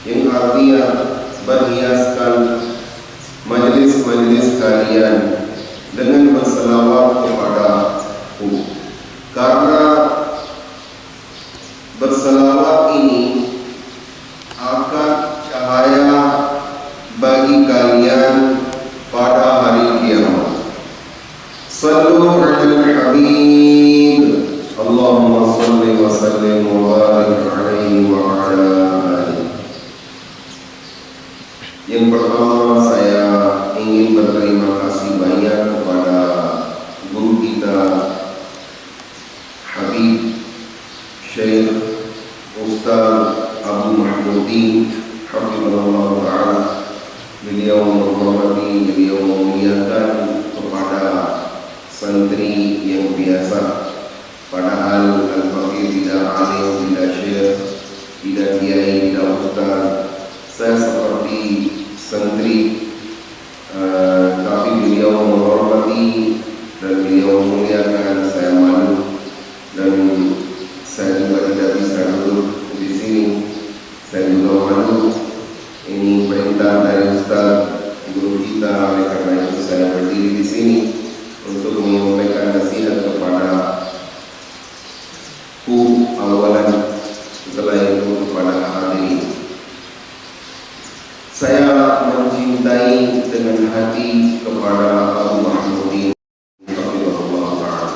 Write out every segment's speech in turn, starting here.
yang sepertinya berhiaskan majelis-majelis kalian dengan berselawat kepadaku, karena berselawat ini akan cahaya bagi kalian pada hari kiamat. Sallu alal habib, Allahumma salli wa sallim wa barik alaihi wa ala alihi. Yang pertama, saya ingin berterima kasih banyak kepada guru kita Habib Syekh Ustaz Abu Mahmudin hafizahullah ta'ala. Beliau menghormati, beliau memuliakan kepada santri yang biasa, padahal al-faqih tidak alim, tidak syekh, tidak kiai, tidak ustaz. Saya seperti santri, tapi beliau menghormati dan beliau memuliakan. Saya malu dan saya juga tidak bisa duduk di sini. Saya juga malu. Ini perintah dari Ustaz guru kita, oleh karena itu saya berdiri di sini untuk menyampaikan nasihat kepada awalan, setelah itu kepada hadirin. Saya mencintai dengan hati kepada Abu Mahmudin hafizahullah ta'ala,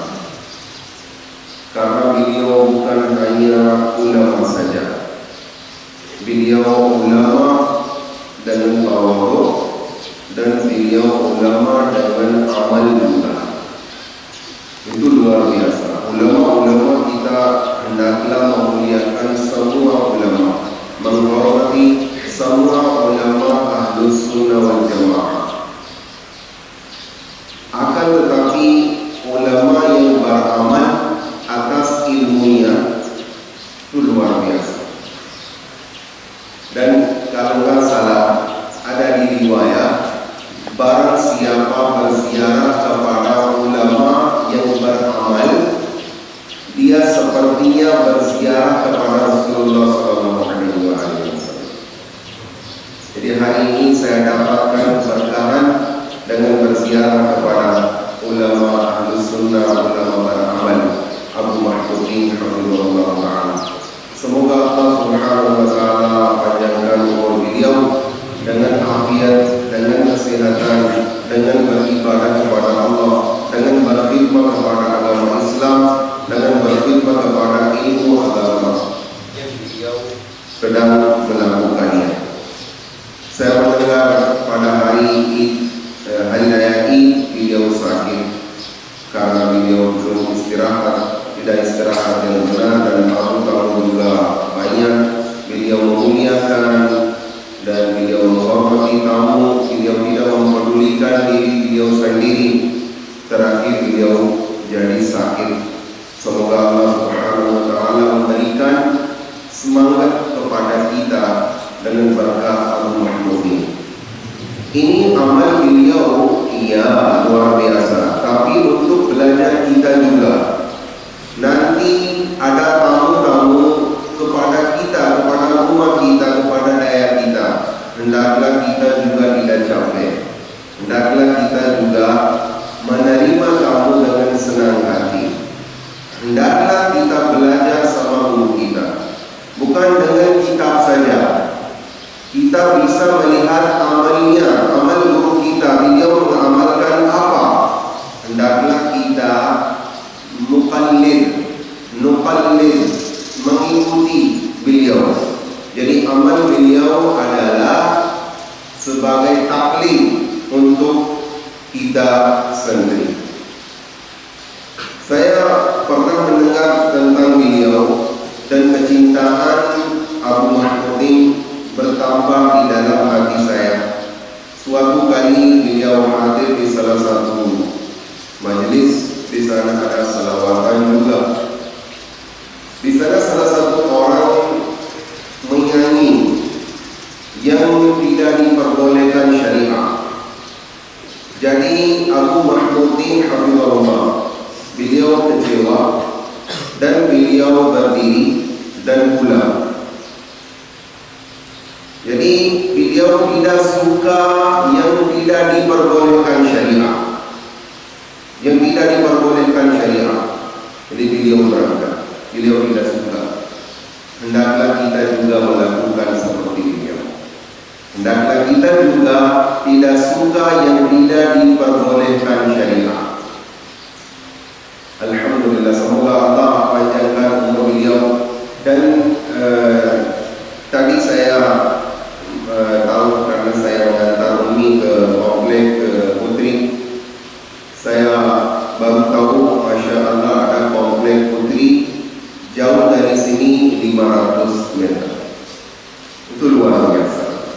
karena beliau bukan hanya ulama saja. Beliau ulama dengan tawadhu, dan beliau ulama dengan amal juga. Itu luar biasa. Ulama-ulama kita hendaklah memuliakan semua ulama, menghormati semua ulama Ahlus Sunnah wal Jamaah. Akan tetapi ulama yang beramal atas ilmunya itu luar biasa. Dan kalau nggak salah, ada di riwayat, barang siapa berziarah kepada ulama yang beramal, dia sepertinya berziarah kepada Rasulullah SAW. Jadi hari ini saya dapatkan berkahan dengan berziarah kepada ulama Ahlus Sunnah, ulama beramal, Abu Mahmudin hafizahullah ta'ala. Semoga Allah Subhanahu wa ta'ala panjangkan umur beliau dengan afiat, dengan kesehatan, dengan beribadah kepada Allah, dengan berkhidmat kepada agama Islam, dengan berkhidmat kepada ilmu agama yang beliau sedang melakukannya. Saya mendengar pada hari raya Id beliau sakit karena beliau belum istirahat, tidak istirahat yang benar, dan tamu-tamu juga banyak. Beliau memuliakan dan beliau menghormati tamu. Beliau tidak mempedulikan diri beliau sendiri. Terakhir beliau jadi sakit. Semoga Allah Subhanahu wa ta'ala memberikan semangat kepada kita dengan berkah Abu Mahmudin. Ini amal beliau, iya luar biasa, tapi untuk belajar kita juga. Nanti ada tamu-tamu kepada kita, kepada rumah kita, kepada daerah kita. Hendaklah kita juga tidak capek. Hendaklah kita juga menerima tamu dengan senang hati. Hendaklah kita belajar sama guru kita, bukan dengan kitab saja. Kita bisa melihat amalnya, amal guru kita, beliau mengamalkan apa. Hendaklah kita nukallid, mengikuti beliau. Jadi amal beliau adalah sebagai taklid untuk kita sendiri. Saya pernah mendengar tentang beliau dan kecintaan Abu Mahmudin bertambah di dalam hati saya. Suatu kali beliau hadir di salah satu majelis, di sana ada selawatan juga. Di sana salah satu orang menyanyi yang tidak diperbolehkan syariat. Jadi Abu Mahmudin hafizahullah, beliau kecewa dan beliau berdiri dan pulang. Jadi beliau tidak suka yang tidak diperbolehkan syariah, yang tidak diperbolehkan syariah. Jadi beliau berangkat, beliau tidak suka. Hendaklah kita juga melakukan seperti beliau. Hendaklah kita juga tidak suka yang tidak diperbolehkan syariah. Alhamdulillah, semoga Allah panjangkan umur beliau. Dan tadi saya tahu karena saya mengantar Umi ke komplek Putri, saya baru tahu Masya Allah ada komplek Putri jauh dari sini 500 meter. Itu luar biasa.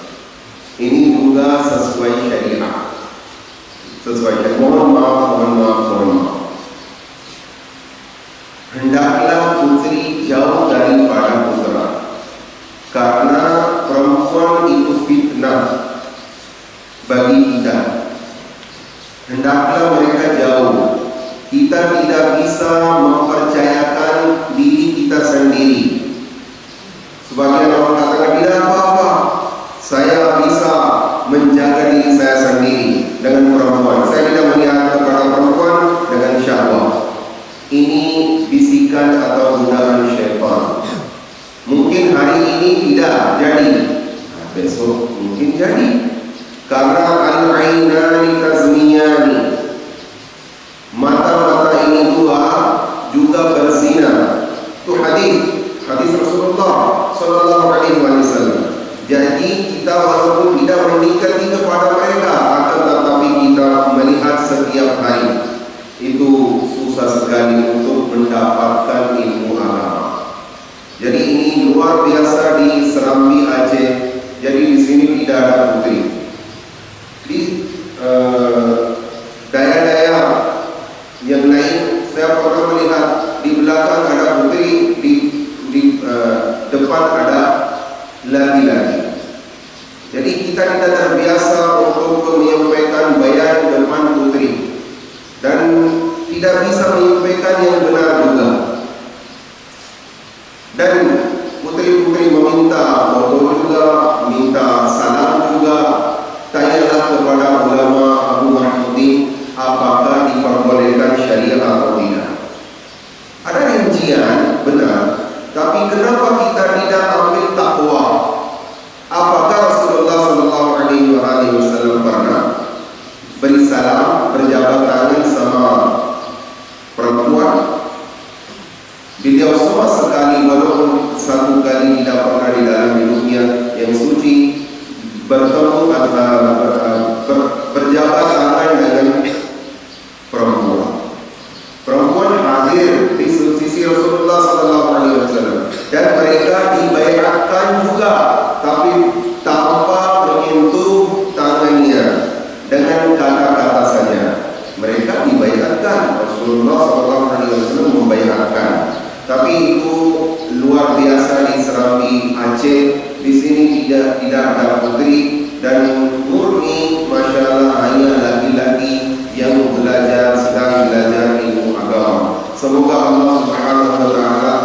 Ini juga sesuai syariah. Sesuai syariah. Mohon maaf. Hendaklah putri jauh daripada putra, karena perempuan itu fitnah bagi kita. Hendaklah mereka jauh. Kita tidak bisa mempercayakan diri kita sendiri. Sebagian orang katakan tidak apa-apa, saya bisa menjaga diri saya sendiri dengan perempuan. Saya tidak melihat kepada perempuan dengan syahwat. Ini bisikan atau godaan syaitan. Mungkin hari ini tidak jadi, besok mungkin jadi. Karena al-ainani tazmiyani, mata-mata ini dua juga berzina. Itu hadis Rasulullah sallallahu alaihi wasallam. Jadi kita walaupun tidak mendekati kepada mereka, akan tetapi kita melihat setiap hari, itu susah sekali untuk mendapatkan ilmu agama. Jadi ini luar biasa di Serambi Aceh. Jadi di sini tidak ada putri. Di daerah-daerah yang lain saya pernah melihat di belakang ada putri, di depan ada laki-laki. Jadi kita tidak terbiasa untuk menyampaikan bayan depan putri, dan tidak bisa menyampaikan yang benar juga. Dan putri-putri meminta foto juga, minta salam juga. Tanyalah kepada ulama Abu Mahmudi, apakah diperbolehkan syariah atau tidak. Ada rincian benar, tapi kenapa kita tidak ambil takwa? Apakah Rasulullah sallallahu alaihi wasallam pernah beri salam, berjabat tangan sama perempuan? Beliau sama sekali, walaupun satu kali tidak pernah di dalam hidupnya yang suci bertemu berjabat tangan dengan perempuan. Perempuan hadir di sisi Rasulullah SAW, dan mereka dibaiatkan juga, tapi tanpa menyentuh tangannya, dengan kata-kata saja. Mereka dibaiatkan, Rasulullah SAW membaiatkan. Tapi itu luar biasa di Serambi Aceh. Di sini tidak ada putri, dan murni Masya Allah hanya laki-laki yang sedang belajar ilmu agama. Semoga Allah Subhanahu wa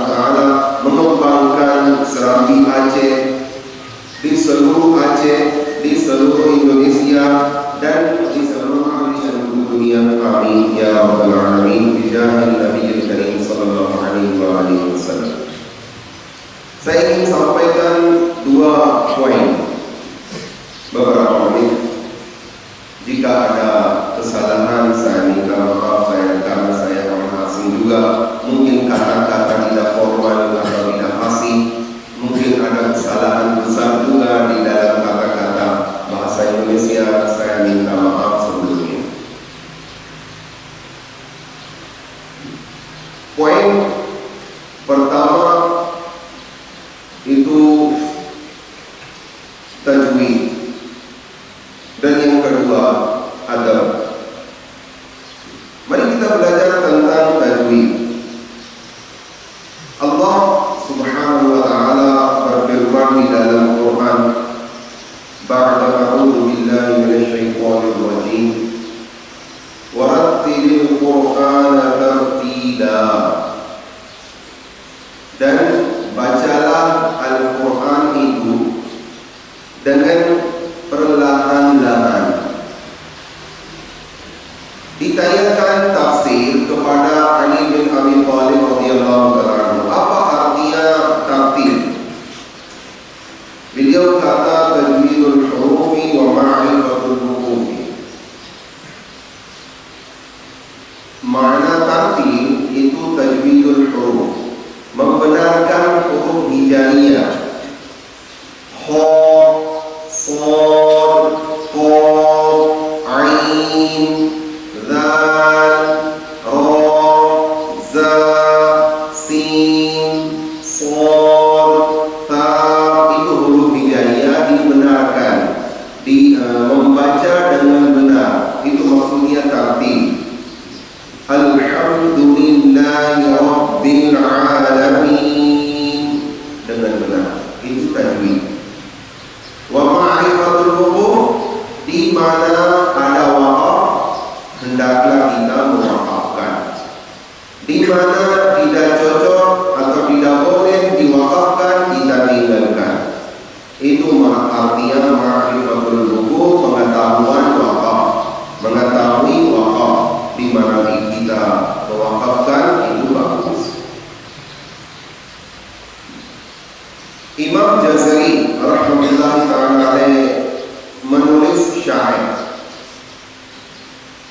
Ta'ala mengembangkan Serambi Aceh, di seluruh Aceh, di seluruh Indonesia, dan di seluruh dunia. Amin ya rabbal alamin. Bijahil Nabiyil Karim sallallahu alaihi wasallam. Saya ingin sampaikan 2 poin, beberapa menit. Jika ada kesalahan, saya minta maaf. Karena saya orang asing juga, mungkin kata-kata tidak formal atau tidak fasih. Mungkin ada kesalahan besar juga di dalam kata-kata bahasa Indonesia. Saya minta maaf sebelumnya. Poin pertama itu tajwid, dan yang kedua adab. Mari kita belajar tentang tajwid. Allah Subhanahu wa Ta'ala berfirman di dalam Quran, ba'da a'udzu billahi minasyaitonir rajim, warattilil Qur'ana tartila. Dan bacalah Al-Quran itu Beliau kata tajwidul hurufi wa ma'rifatul hurufi. Makna tartil itu tajwidul huruf, membenarkan huruf hijaiyah. Kha, Shad, Qaf, Ain, Dzal, Ra, Za, Sin, Shad, Ta. Itu huruf hijaiyah dibenarkan, membaca dengan benar. Itu maksudnya tartil. Alhamdulillahi Rabbil Alamin, dengan benar. Itu tajwid. Wa ma'rifatul huruf, di mana ada waqaf hendaklah kita mewaqafkan. Di mana tidak cocok atau tidak boleh diwaqafkan, kita tinggalkan. Itu artinya ma'rifatul huruf, pengetahuan waqaf, mengetahui waqaf. Di mana kita mewaqafkan itu bagus. Imam Jazari rahmatullahi ta'ala alaih menulis syair.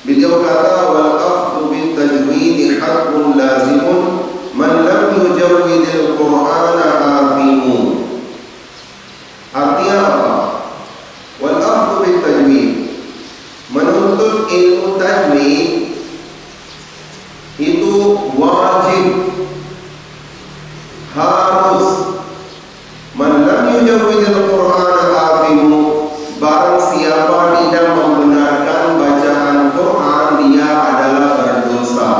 Beliau kata wal akhdhu bit tajwid haqqun lazimun man lam yujawwidil Qur'ana athimun. Artinya apa? Wal akhdhu bit tajwid, menuntut ilmu tajwid itu wajib, harus. Man lam yujawwidil Qur'ana athimu, barang siapa tidak membenarkan bacaan Quran, dia adalah berdosa.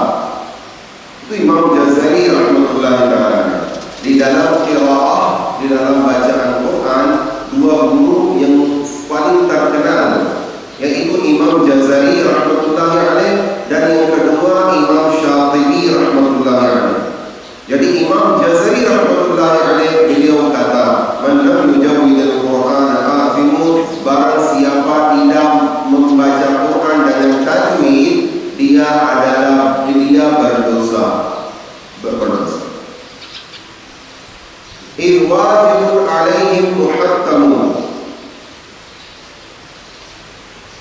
Itu Imam Jazari rahmatullahi ta'ala. Di dalam qiraah, di dalam bacaan Quran, dua guru yang paling terkenal, yaitu Imam Jazari rahmatullahi alaih dan yang kedua Imam Syatibi rahmatullahi alaih. Jadi Imam Jazari rahmatullahi alaih beliau kata, man lam yujawwidil Qur'ana athimu, barang siapa tidak membaca Quran dengan tajwid, dia berdosa. Wajibun alaihim muhattamun,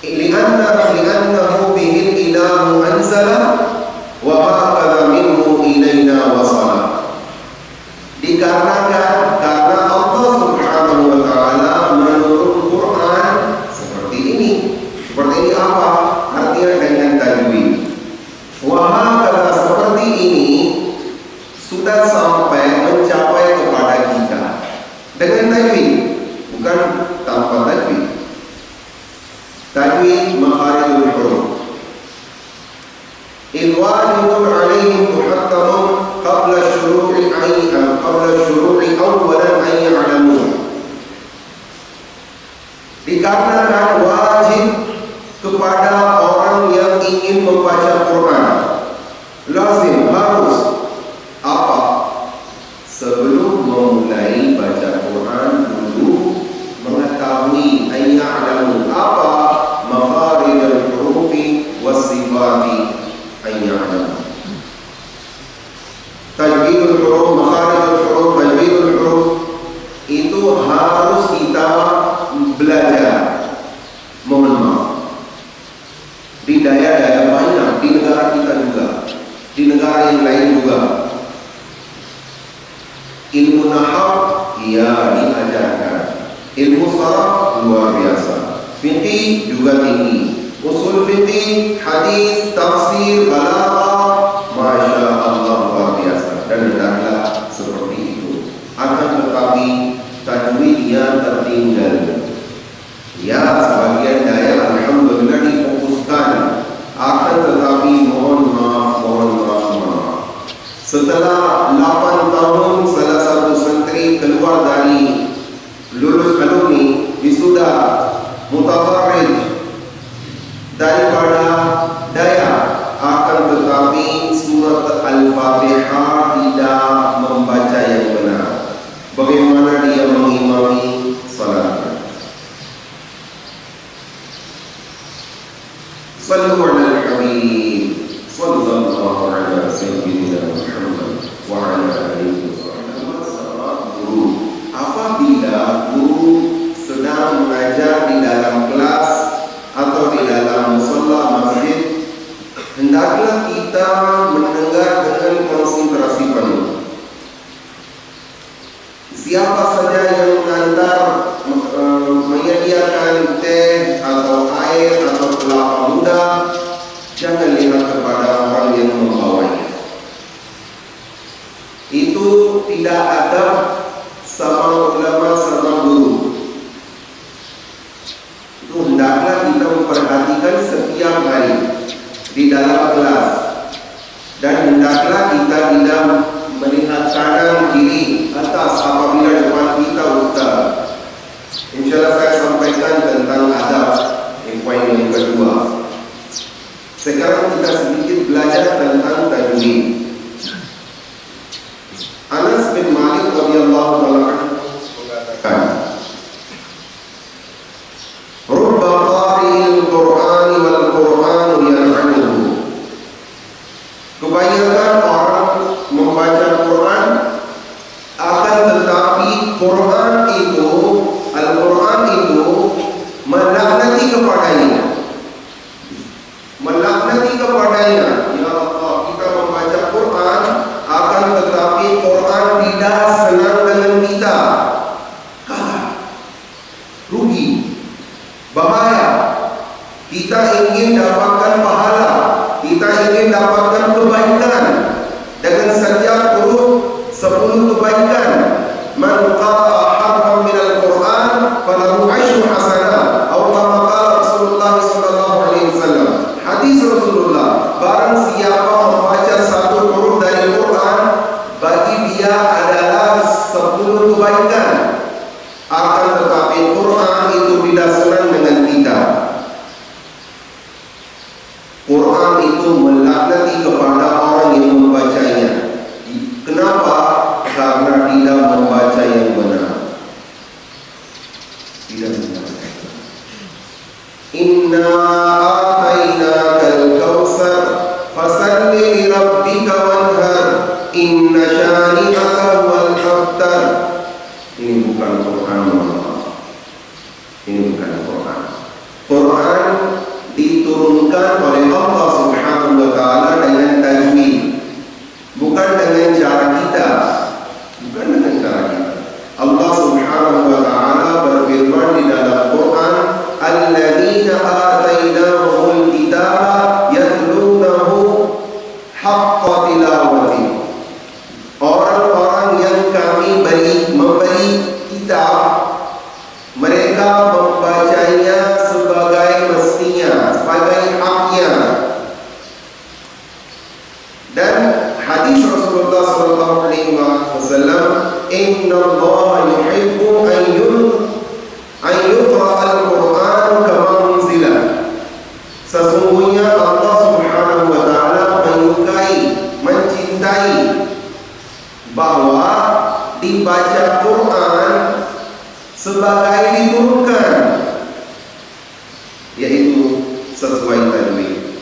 li'annahu bihil ilahu anzala wa hakadha minhu ilayna wasala. Dikarenakan karena Allah subhanahu wa ta'ala menurunkan Quran seperti ini. Seperti ini apa? Artinya dengan tajwid. Wa hakadha, seperti ini sudah sampai mencapai kepada kita dengan tajwid, bukan tanpa tajwid. Tajwid makharijul huruf. Wajibun alaihim muhattamun qabla syuru'i awwalan an ya'lamu. Dikarenakan wajib kepada orang yang ingin membaca Quran, lazim, harus apa? Sebelum memulai baca Quran dulu mengetahui an ya'lamu apa? Makharijul hurufi was-sifati an ya'lamu. Tajwidul huruf, makharijul huruf, tajwidul huruf itu harus kita belajar. Mohon maaf, di daerah-daerah banyak, di negara kita juga, di negara yang lain juga, ilmu nahwu ia diajarkan, ilmu sharaf luar biasa, fikih juga tinggi, usul fikih, hadis, tafsir, balaghah, masya Allah luar biasa, dan hendaklah seperti itu. Akan tetapi tajwidnya tertinggal. Ya, sebagian daerah alhamdulillah difokuskan, akan tetapi mohon maaf. Setelah 8 tahun salah satu santri keluar dari lulus alumni wisuda mutafarrid daripada daya, akan tetapi surat Al-Fatihah tidak membaca yang benar. Bagaimana dia mengimami salatnya? Sallu ala al-habib sallallahu ala sayyidina Muhammad wa ala alihi wa sahbihi. Apabila guru bacakan tentang adab. Poin yang kedua. Sekarang kita sedikit belajar tentang tajwid. Anas bin Malik radhiyallahu anhu mengatakan, "Rubba qari'il Qur'ani wal Qur'anu yal'anuhu." Kebanyakan orang membaca Quran, akan tetapi Quran itu, Al-Quran itu melaknati kepadanya. Melaknati kepadanya. Ya Allah, kita membaca Quran, akan tetapi Quran tidak senang dengan kita. Kalah, rugi, bahaya. Kita ingin dapatkan pahala, kita ingin dapatkan kebaikan. Dengan setiap huruf 10 kebaikan. Man qara'a harfan minal Quran falahu 10 hasanah. Atau kama qala Rasulullah sallallahu alaihi wasallam. Hadis Rasulullah, barang siapa membaca satu huruf dari Quran, bagi dia adalah 10 kebaikan. Akan tetapi Quran itu tidak senang dengan kita. Quran itu melaknati kepada orang yang membacanya. Kenapa? Karena tidak membaca yang benar. Tidak benar. Inna atainakal kautsar fasalli li rabbika wanhar inna syani'aka huwal abtar. Ini bukan Quran, ini bukan Quran. Quran diturunkan oleh Allah Subhanahu wa taala dengan tajwid, bukan dengan cara kita, bukan dengan cara kita. Allah Subhanahu wa taala berfirman di dalam Quran, "Alladzina atainahumul kitaba yatlunahu haqqa tilawati." Orang-orang yang kami memberi kitab, mereka membacanya sebagai mestinya, sebagai haknya. Dan hadis Rasulullah sallallahu alaihi wasallam, "Inna Allah yuhibbu an yuqra al-Qur'an kama unzila." Sesungguhnya Allah Subhanahu wa taala menyukai, mencintai bahwa dibaca Quran sebagai diturunkan, yaitu sesuai tajwid.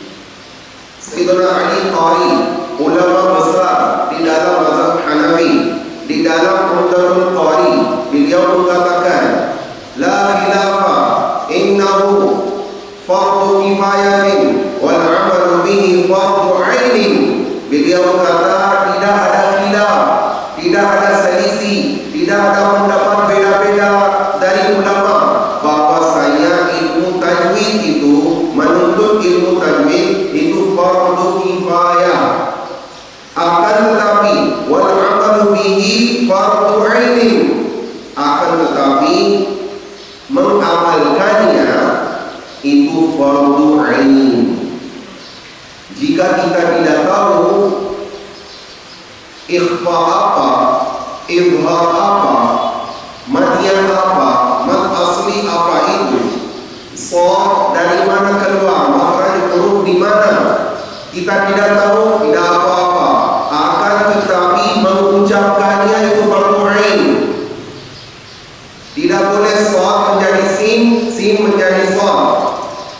Sayyidina Ali Qari, ulama besar di dalam mazhab Hanafi, di dalam Umdatul Qari, beliau mengatakan, "La khilafa innahu fardu kifayatin wal 'amalu bihi fardu 'ainin." Beliau berkata, tidak ada khilaf, tidak ada selisih, tidak ada pendapat beda-beda dari ulama bahwasanya ilmu tajwid itu, menuntut ilmu tajwid itu fardu kifayah. Akan tetapi wal 'amalu bihi fardu 'ainin. Akan tetapi mengamalkannya itu fardu 'ain. Jika kita tidak tahu ikhfa apa, izhar apa, matian apa, mat asli apa itu, shad dari mana keluar, makhraj huruf di mana, kita tidak tahu, tidak apa-apa. Akan tetapi mengucapkannya itu fardu 'ain. Tidak boleh shad menjadi sin, sin menjadi shad.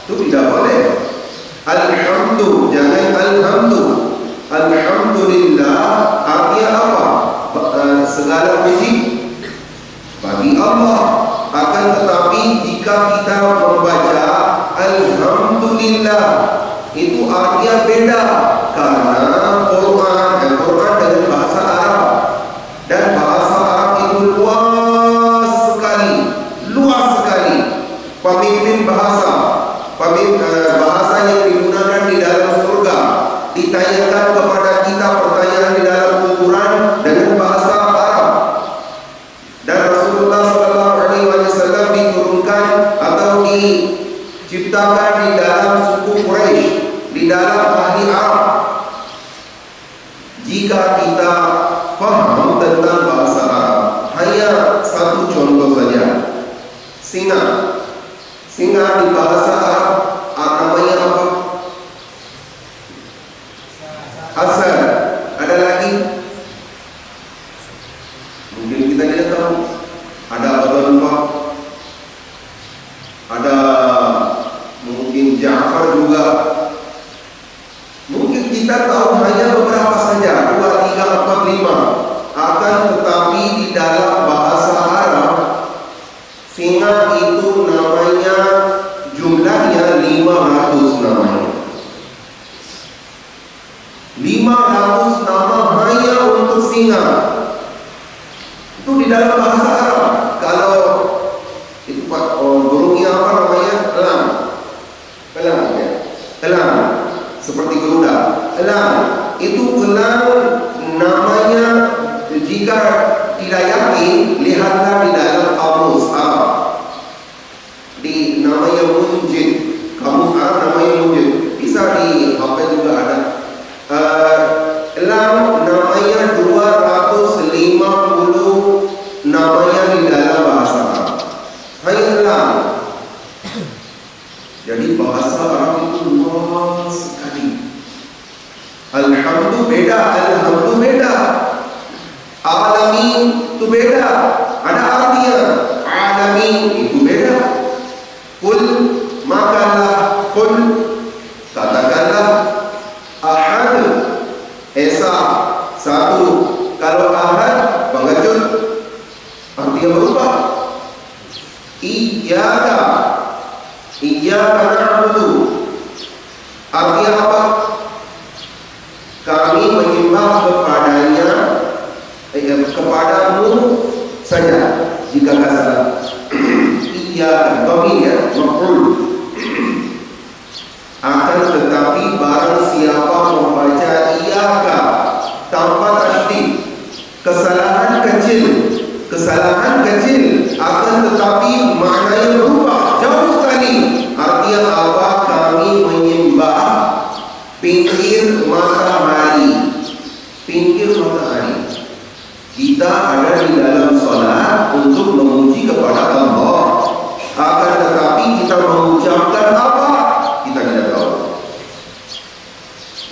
Itu tidak boleh. Alhamdu, jangan alhamdu. Alhamdulillah artinya apa? Segala puji bagi Allah. Akan tetapi jika kita membaca alhamdulillah, itu artinya beda, karena Quran dengan bahasa Arab, dan bahasa Arab itu luas sekali. Pemimpin bahasa yang digunakan di dalam surga, ditanyakan kepada kita pertanyaan di dalam kuburan dengan bahasa Arab. Dan Rasulullah sallallahu alaihi wasallam diturunkan atau diciptakan di dalam suku Quraisy, di dalam ahli Arab. Jika kita faham tentang bahasa Arab, hanya satu contoh saja. Singa di bahasa Arab namanya apa? Asar. Ada lagi? Mungkin kita tidak tahu. Ada Abdullah, ada mungkin Ja'far juga. Mungkin kita tahu hanya beberapa saja, 2, 3, 4, 5. Akan tetapi di dalam bahasa Arab, singa itu namanya, jumlahnya 500 namanya. 500 nama hanya untuk singa. Itu di dalam bahasa Arab. Kalau itu burungnya apa namanya? Elang. Elang ya. Elang. Seperti garuda. Elang. Itu elang namanya, jika tidak yakin, lihatlah di dalam kamus Arab. Di namanya Munjid. Kamus Arab namanya Munjid. Bisa di HP juga ada. Elang namanya 250 namanya di dalam bahasa Arab. Hanya elang. Jadi bahasa Arab itu luas sekali. Alhamdulillah beda, alhamdulillah beda. Alamin itu beda. Ada artinya. Alamin itu beda. Kul makanlah, kul katakanlah. Ahad Esa satu. Kalau ahad pengecut, artinya berubah. Iyyaka na'budu, artinya apa? Kami menyembah kepadanya, kepadamu saja. Jika kata iyyaka, kami ya, maf'ul. Akan tetapi barang siapa membaca iyyaka tanpa tasydid, kesalahan kecil, akan tetapi maknanya berubah jauh sekali. Artinya apa? Kami menyembah pinggir matahari. Kita ada di dalam salat untuk memuji kepada Allah. Akan tetapi kita mengucapkan apa? Kita tidak tahu.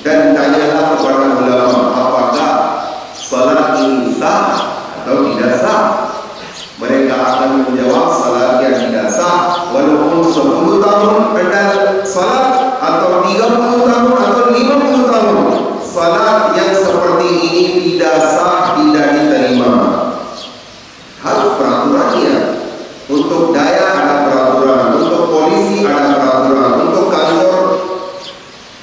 Dan tanyalah kepada ulama, apakah salat ini sah atau tidak sah? Mereka akan menjawab salat yang tidak sah, walaupun 10 tahun Anda salat, atau 30 tahun atau 50 tahun. Salat yang seperti ini tidak sah, tidak diterima. Harus peraturannya. Untuk daya ada peraturan, untuk polisi ada peraturan, untuk kantor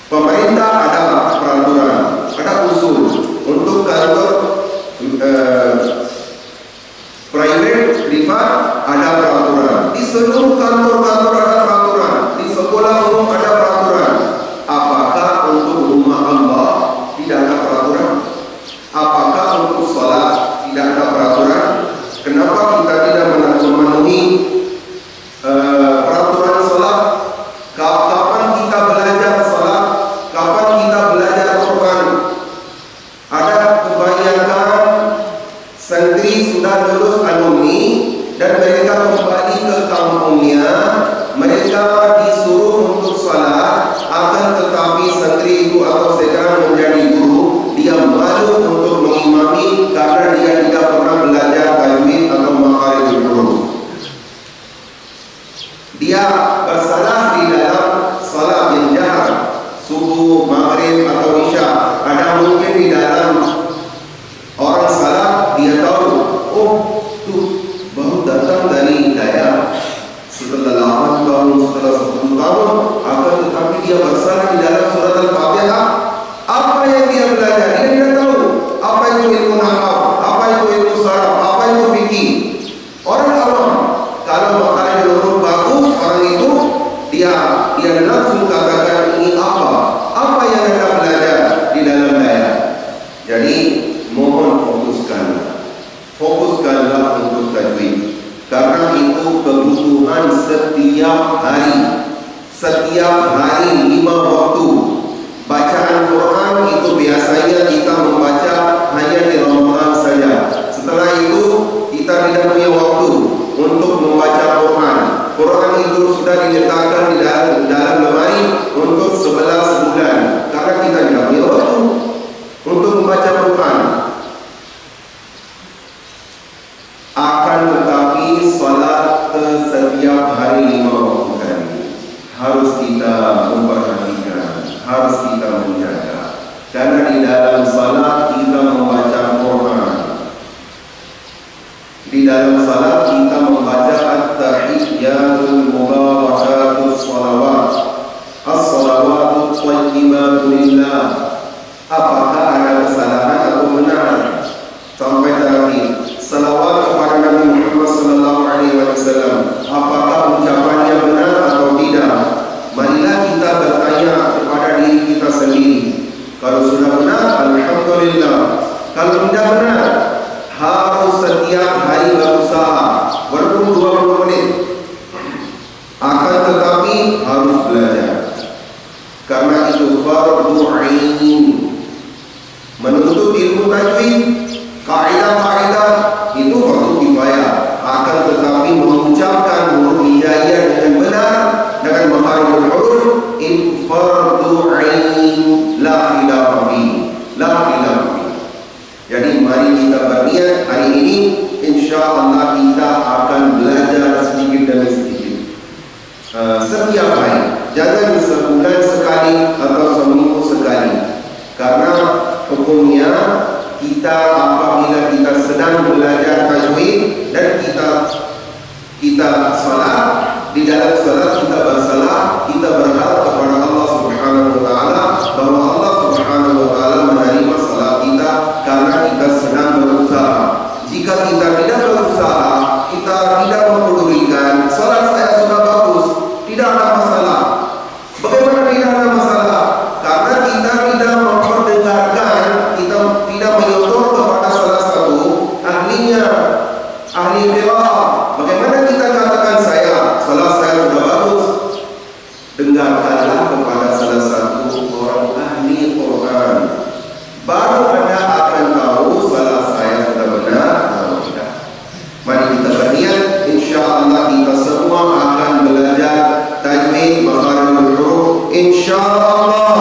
pemerintah ada peraturan, ada usul. Untuk kantor private, privat ada peraturan. Di seluruh kantor-kantor ada peraturan. Di sekolah umum ada peraturan. Apakah untuk rumah Allah tidak ada peraturan? Apakah untuk salat tidak ada peraturan? Kenapa kita tidak memenuhi peraturan salat? Kapan kita belajar salat? Kapan kita belajar Quran? Ada kebanyakan santri sudah lulus alumni dan mereka kembali ke kampungnya. Mereka disuruh untuk salat, akan tetapi santri itu atau sekarang menjadi guru, dia malu untuk mengimami karena dia tidak pernah belajar tajwid atau makharijul huruf. Dia bersalah di dalam salat yang jahat, subuh, maghrib atau isya. Ada mungkin di dalam orang salat, dia tahu, oh tuh baru datang dari Dayak, setelah 8 tahun, setelah 10 tahun, akan tetapi dia bersalah di dalam surat Al-Fatihah. Apa yang dia belajar? Dia tidak tahu. Apa itu ilmu nahwu, apa itu ilmu saraf, apa itu fikih. Orang awam, kalau makharijul huruf bagus, orang itu dia langsung katakan ini apa? Apa yang Anda belajar di dalam Dayak? Jadi mohon fokuskanlah untuk tajwid, karena itu kebutuhan setiap hari 5 waktu. Bacaan Quran itu biasanya kita membaca hanya di Ramadan saja. Setelah itu kita tidak punya waktu untuk membaca Quran. Quran itu sudah diletakkan di dalam lemari untuk 11 bulan karena kita tidak punya waktu untuk membaca Quran. Akan tetapi salat setiap hari 5 waktu kali harus kita memperhatikan, harus kita menjaga, karena di dalam salat kita membaca Quran. Di dalam salat kita membaca at-tahiyyatul mubarakatus salawat, as-salawatut thayyibatu lillah. Apakah ada kesalahan atau benar? Sampai terakhir, salawat kepada Nabi Muhammad sallallahu alaihi wasallam, apakah ucapannya benar atau tidak? Marilah kita bertanya kepada diri kita sendiri. Kalau sudah benar, alhamdulillah. Kalau tidak benar, harus setiap hari berusaha, walaupun 20 menit. Akan tetapi harus belajar, karena itu fardu ain. Menuntut ilmu tajwid, kaidah-kaidah itu fardu kifayah. Akan tetapi mengucapkan huruf hijaiyah dengan benar, dengan makharijul huruf, itu fardu ain, la khilafa fihi, la khilafa fihi. Jadi mari kita berniat hari ini, insya-Allah kita akan belajar sedikit demi sedikit. Setiap hari, jangan sebulan sekali atau seminggu sekali. Karena hukumnya kita apabila kita sedang belajar tajwid dan kita salat, di dalam salat kita bersalah, kita berharap kepada Allah Subhanahu wa taala bahwa Allah Subhanahu wa taala menerima salat kita karena kita sedang berusaha. Jika kita tidak berusaha, kita tidak mempedulikan, salat saya sudah bagus, tidak ada masalah. Bagaimana tidak ada masalah? Karena kita tidak memperdengarkan, kita tidak menyentuh kepada salah satu ahlinya, ahli qiraah. Bagaimana kita katakan salat saya sudah bagus? Dengarkanlah kepada salah satu orang ahli Quran, baru Anda akan tahu salat saya sudah benar atau tidak. Mari kita berniat, insya-Allah kita semua akan belajar tajwid makharijul huruf, insya-Allah.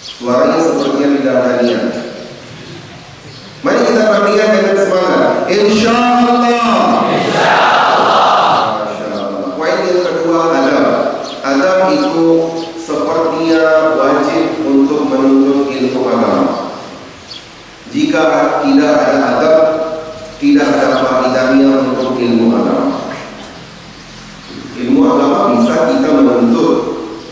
Suaranya seperti yang tidak ada niat. Mari kita berniat dengan semangat, insya-Allah. Adab itu sepertinya wajib untuk menuntut ilmu agama. Jika tidak ada adab, tidak ada faedahnya untuk ilmu agama. Ilmu agama bisa kita menuntut,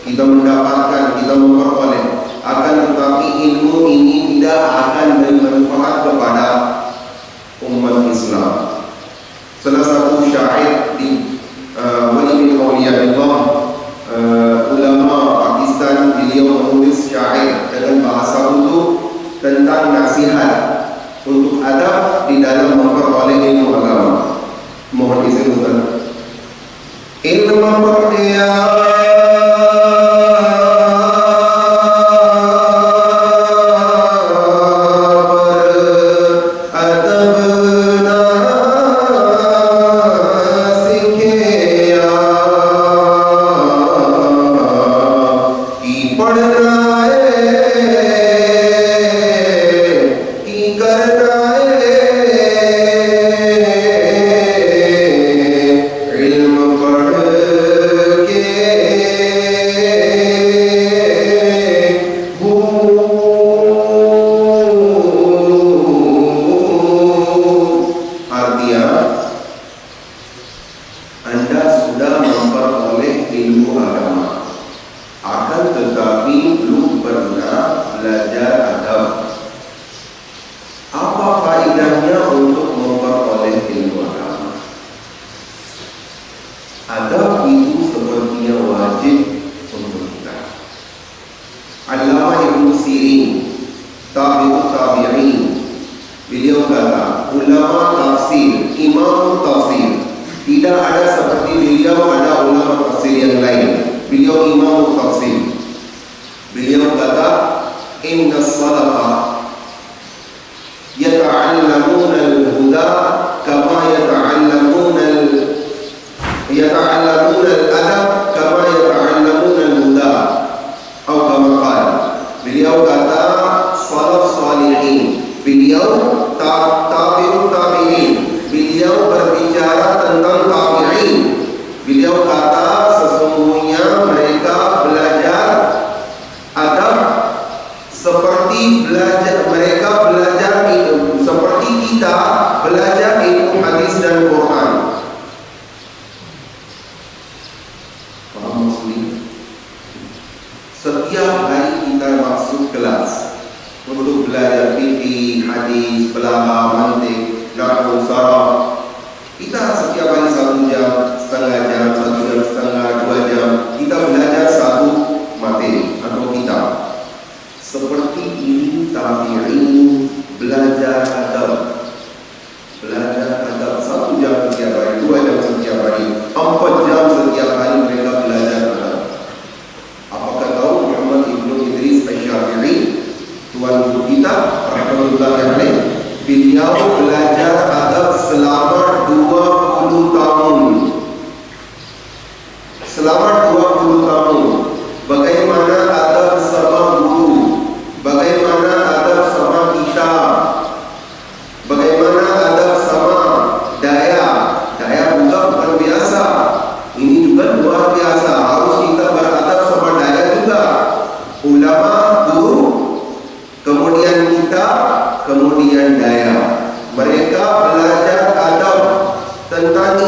kita mendapatkan, kita memperoleh. Akan tetapi ilmu ini tidak akan bermanfaat kepada umat Islam. Salah satu syair di wali min awliyaillah, ulama Pakistan, beliau menulis syair dengan bahasa Urdu tentang nasihat untuk adab di dalam memperoleh ilmu agama. Mohon izin Ustaz. Ilmu perniagaan ilmu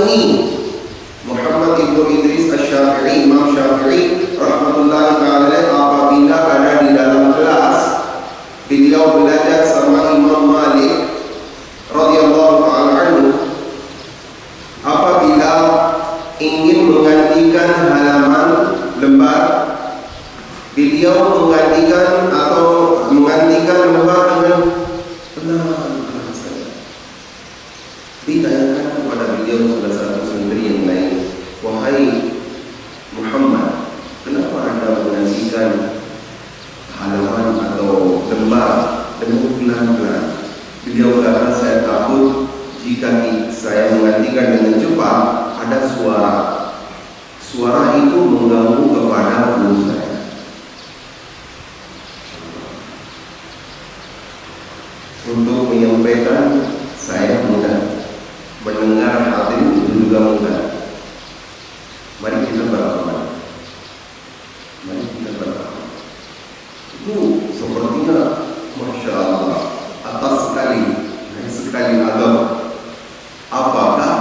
ini Muhammad ibnu Idris Asy-Syafi'i, Imam Syafi'i rahmatullahi ta'ala, apabila ada di dalam kelas beliau belajar sama Imam Malik radhiyallahu ta'ala anhu, apabila ingin menggantikan halaman lembar, beliau menggantikan lembar dengan pelan-pelan saja. Ditanyakan kepada beliau salah satu santri yang lain, "Wahai Muhammad, kenapa Anda menggantikan halaman atau lembar dengan pelan-pelan?" Beliau kata, "Saya takut jika saya menggantikan dengan cepat, ada suara itu mengganggu kepada guru saya." Untuk menyampaikan saya mudah, mendengar hadirin itu juga mudah. Mari kita beramal. Itu sepertinya Masya Allah, atas sekali adab. Apakah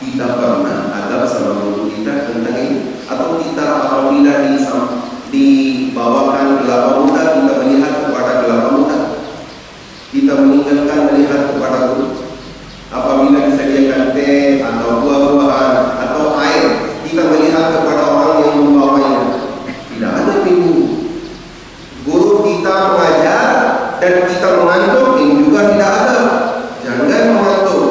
kita pernah adab sama guru kita tentang ini? Atau kita apabila dibawakan kelapa muda, kita melihat kepada kelapa muda, kita meninggalkan melihat kepada guru? Apabila disediakan teh atau buah-buahan atau air, kita melihat kepada orang yang membawanya? Tidak ada pintu. Guru kita mengajar dan kita mengantuk, ini juga tidak ada. Jangan mengantuk.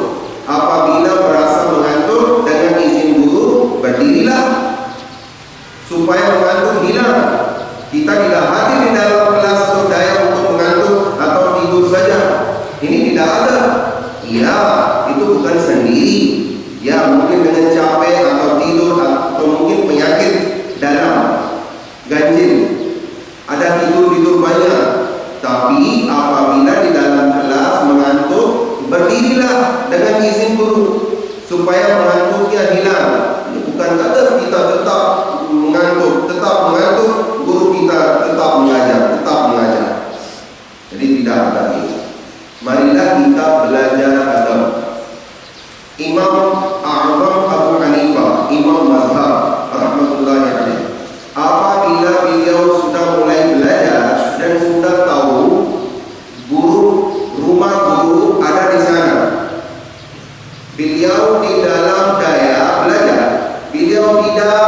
Apabila merasa mengantuk, dengan izin guru berdirilah supaya mengantuk hilang. Kita tidak hadir di dalam kelas atau daya untuk mengantuk atau tidur saja. Ini tidak ada. Ya, itu bukan sendiri. Ya, mungkin dengan capek atau tidur atau mungkin penyakit dalam, ganjil, ada tidur banyak. Tapi apabila di dalam kelas mengantuk, berdirilah dengan izin guru supaya mengantuknya hilang. Ini bukan kata kita tetap mengantuk, guru kita tetap mengajar. Jadi tidak ada ini. Marilah kita belajar adab. Imam A'zam Abu Hanifah, Imam Mazhab rahmatullahi alaih, apabila beliau sudah mulai belajar dan sudah tahu rumah guru ada di sana, beliau di dalam daya belajar, beliau tidak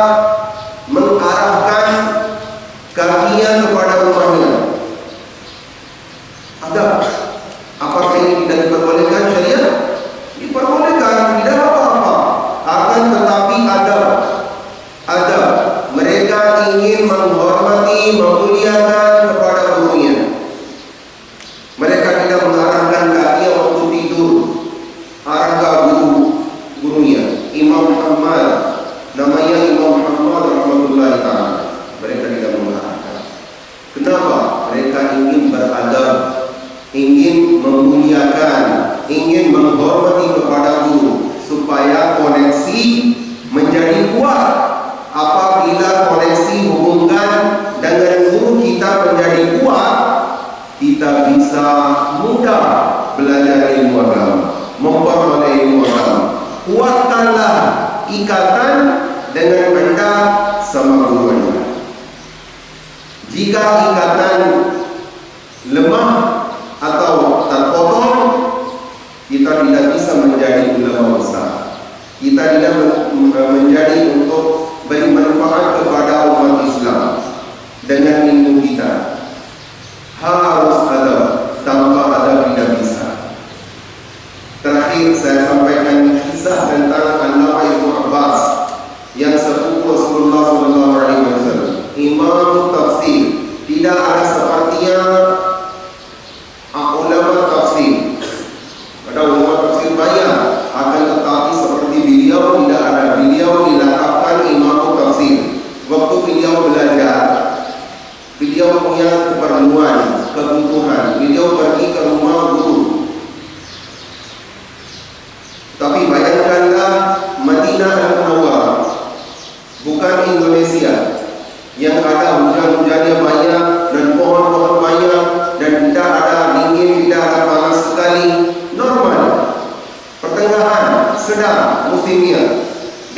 mengarahkan kakinya kepada rumahnya. Adab. Apakah ini tidak diperbolehkan syariat? Diperbolehkan, tidak apa-apa. Akan tetapi adab. Mereka ingin menghormati, memuliakan kepada gurunya. Mereka tidak mengarahkan kaki waktu tidur. Arah ke gurunya. Imam Muhammad, namanya Imam Muhammad rahmatullahi ta'ala. Mereka tidak mengarahkan. Kenapa? Mereka ingin beradab, ingin memuliakan, ingin menghormati kepada guru, supaya koneksi menjadi kuat. Apabila koneksi hubungan dengan guru kita menjadi kuat, kita bisa mudah belajar ilmu agama, memperoleh ilmu agama. Kuatkanlah ikatan dengan Anda sama guru Anda. Jika ikatan lemah atau terpotong, kita tidak bisa menjadi ulama besar. Kita tidak menjadi untuk beri manfaat kepada umat Islam dengan ilmu kita. Harus adab, tanpa adab tidak bisa. Terakhir saya sampaikan kisah tentang An-Nafi Ibnu Abbas yang sepupu Rasulullah SAW, Imam tafsir. Tidak ada sepertinya ulama tafsir. Ada ulama tafsir banyak, akan tetapi seperti beliau tidak ada. Beliau dilakapkan Imam tafsir. Waktu beliau belajar, beliau punya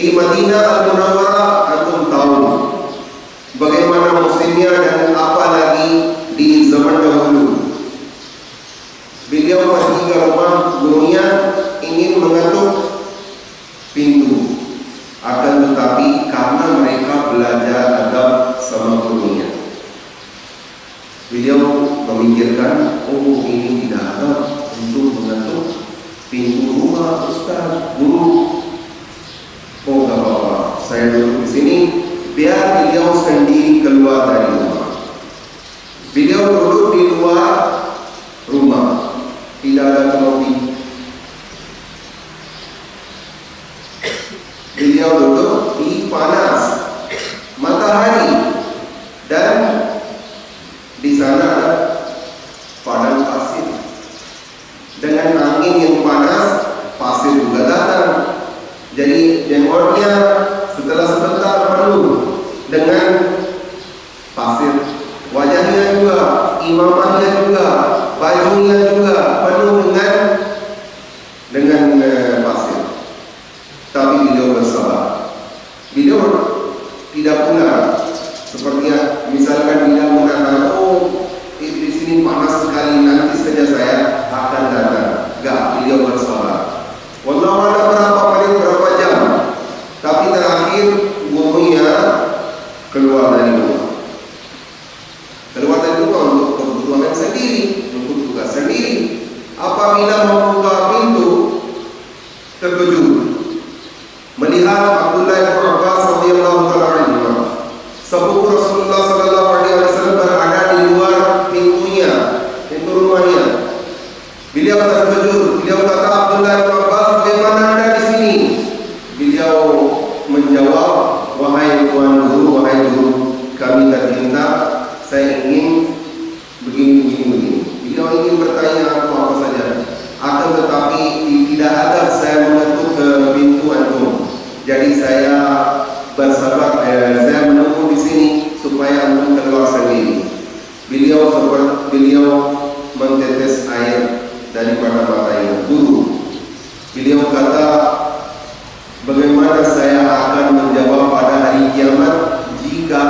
Di Madinah Al-Munawwarah antum tahu bagaimana musimnya dan apalagi di zaman dahulu. Beliau pergi ke rumah gurunya ingin mengetuk pintu, akan tetapi karena mereka belajar adab sama gurunya, beliau memikirkan, oh ini tidak ada untuk mengetuk pintu rumah Ustaz, guru. Oh gak apa-apa, saya duduk di sini, biar beliau sendiri keluar dari rumah. Beliau duduk di luar rumah, tidak ada terlebih. Beliau duduk di panas matahari dan di sana ada padang pasir. Dengan angin yang panas, pasir juga datang. Jadi jenggotnya setelah sebentar penuh dengan pasir. Wajahnya juga, imamahnya juga, bajunya juga penuh dengan pasir. Tapi beliau bersabar. Beliau tidak pula seperti misalkan beliau mengatakan, oh di sini panas sekali, nanti saja saya akan datang. Enggak, beliau bersabar. Wallahu a'lam berapa jam. Tapi terakhir gurunya keluar dari rumah. Keluar dari rumah untuk kebutuhan sendiri, untuk tugas sendiri. Apabila membuka pintu, terkejut melihat Abdullah bin Abbas radhiyallahu taala anhu, sepupu Rasulullah sallallahu alaihi wasallam berada di luar pintu rumahnya. Beliau terkejut. Beliau kata, Abdullah bin Abbas, bagaimana Anda di sini? Beliau menjawab, wahai tuan guru, wahai guru kami tercinta, saya ingin begini. Beliau ingin bertanya apa saja, akan tetapi tidak ada saya mengetuk ke pintu antum. Jadi saya bersabar, saya menunggu di sini supaya antum keluar sendiri. Beliau mentetes air daripada matanya. Guru, beliau kata, bagaimana saya akan menjawab pada hari kiamat jika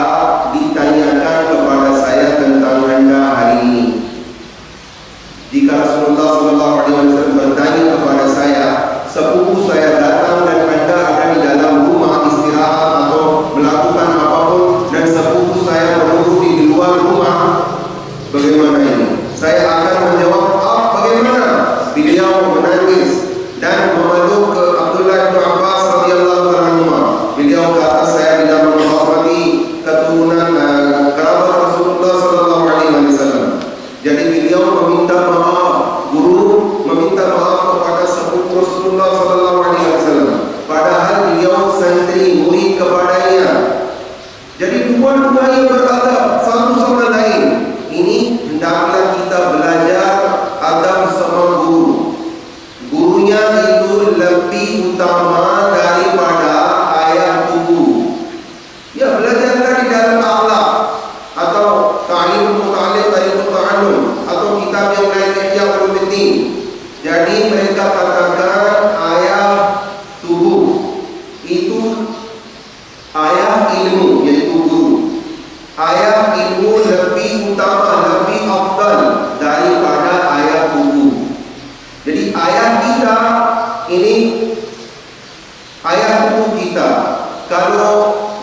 ditanyakan kepada saya tentang Anda hari ini? Jika Rasulullah SAW bertanya kepada saya, sepupu saya datang dan Anda ada di dalam rumah istirahat atau melakukan apapun, dan sepupu saya menunggu di luar rumah, bagaimana ini? Saya akan menjawab, bagaimana? Beliau menangis dan memeluk ke Abdullah bin Abbas radhiyallahu anhu. Beliau kata, saya tidak menghormati keturunan kerabat Rasulullah sallallahu alaihi wasallam. Jadi beliau meminta maaf, guru meminta maaf kepada sepupu Rasulullah sallallahu alaihi wasallam, padahal beliau santri murid kepadanya. Jadi dua-dua yang beradab satu sama lain. Ini hendaklah kita belajar adab sama guru. Gurunya itu lebih utama daripada ayah ibu. Ya, belajarlah di dalam akhlak atau ta'lim muta'allim ta'allum atau kitab yang lain yang penting. Jadi mereka katakan ayah tubuh itu ayah ilmu, yaitu guru. Ayah ilmu lebih utama, lebih afdal daripada ayah tubuh. Jadi ayah kita ini ayah tubuh kita. Kalau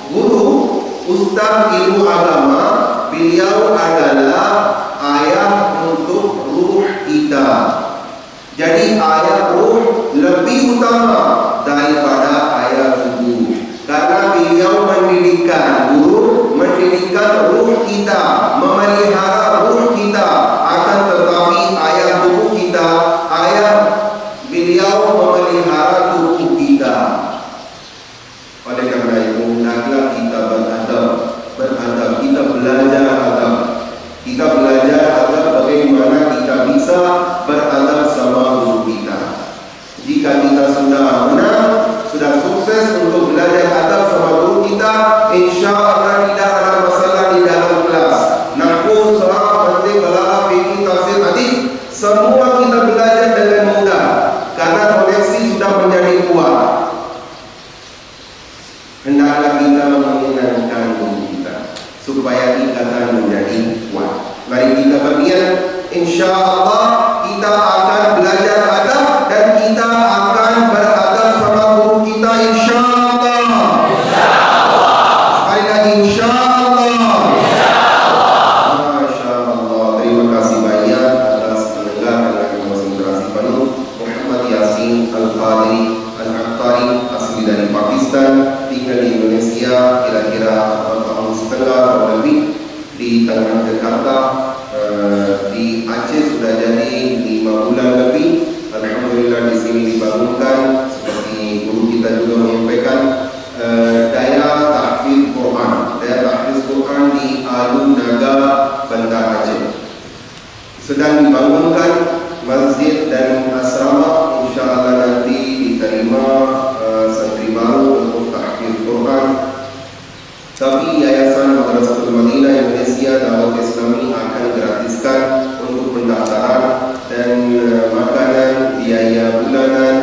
guru, ustaz ilmu agama, beliau adalah ayah untuk ruh kita. Jadi ayah ruh lebih utama daripada ayah tubuh, karena beliau mendidikkan, guru mendidikkan ruh kita, memelihara ruh kita. Akan tetapi ayah tubuh kita, ayah beliau memelihara tubuh kita. Oleh karena itu, hendaklah kita beradab, kita belajar adab. Kita belajar adab bagaimana kita bisa beradab sama guru kita. Jika kita sudah hendaklah kita mengingatkan diri kita supaya ikatan menjadi kuat. Mari kita berniat, insya Allah kita akan belajar adab dan kita akan beradab sama guru kita, insya Allah. Sekali lagi, insya Allah. Masya Allah. Terima kasih banyak atas pendengaran dan konsentrasi penuh. Muhammad Yasin Al-Qadiri Al-Aktari, asli dari Pakistan, tinggal di Indonesia kira-kira 4 tahun setengah atau lebih, di Tangerang Jakarta. Di Aceh sudah jadi 5 bulan lebih. Alhamdulillah di sini dibangunkan seperti guru kita juga menyampaikan daya tahfidz Quran, daya tahfidz Quran di Alun Naga, Banda Aceh. Sedang dibangunkan masjid dan asrama, insya Allah nanti diterima santri baru untuk tahfidz Quran. Tapi Yayasan Madrasatul Madinah Indonesia Dawat Islami akan gratiskan untuk pendaftaran dan makanan, biaya bulanan,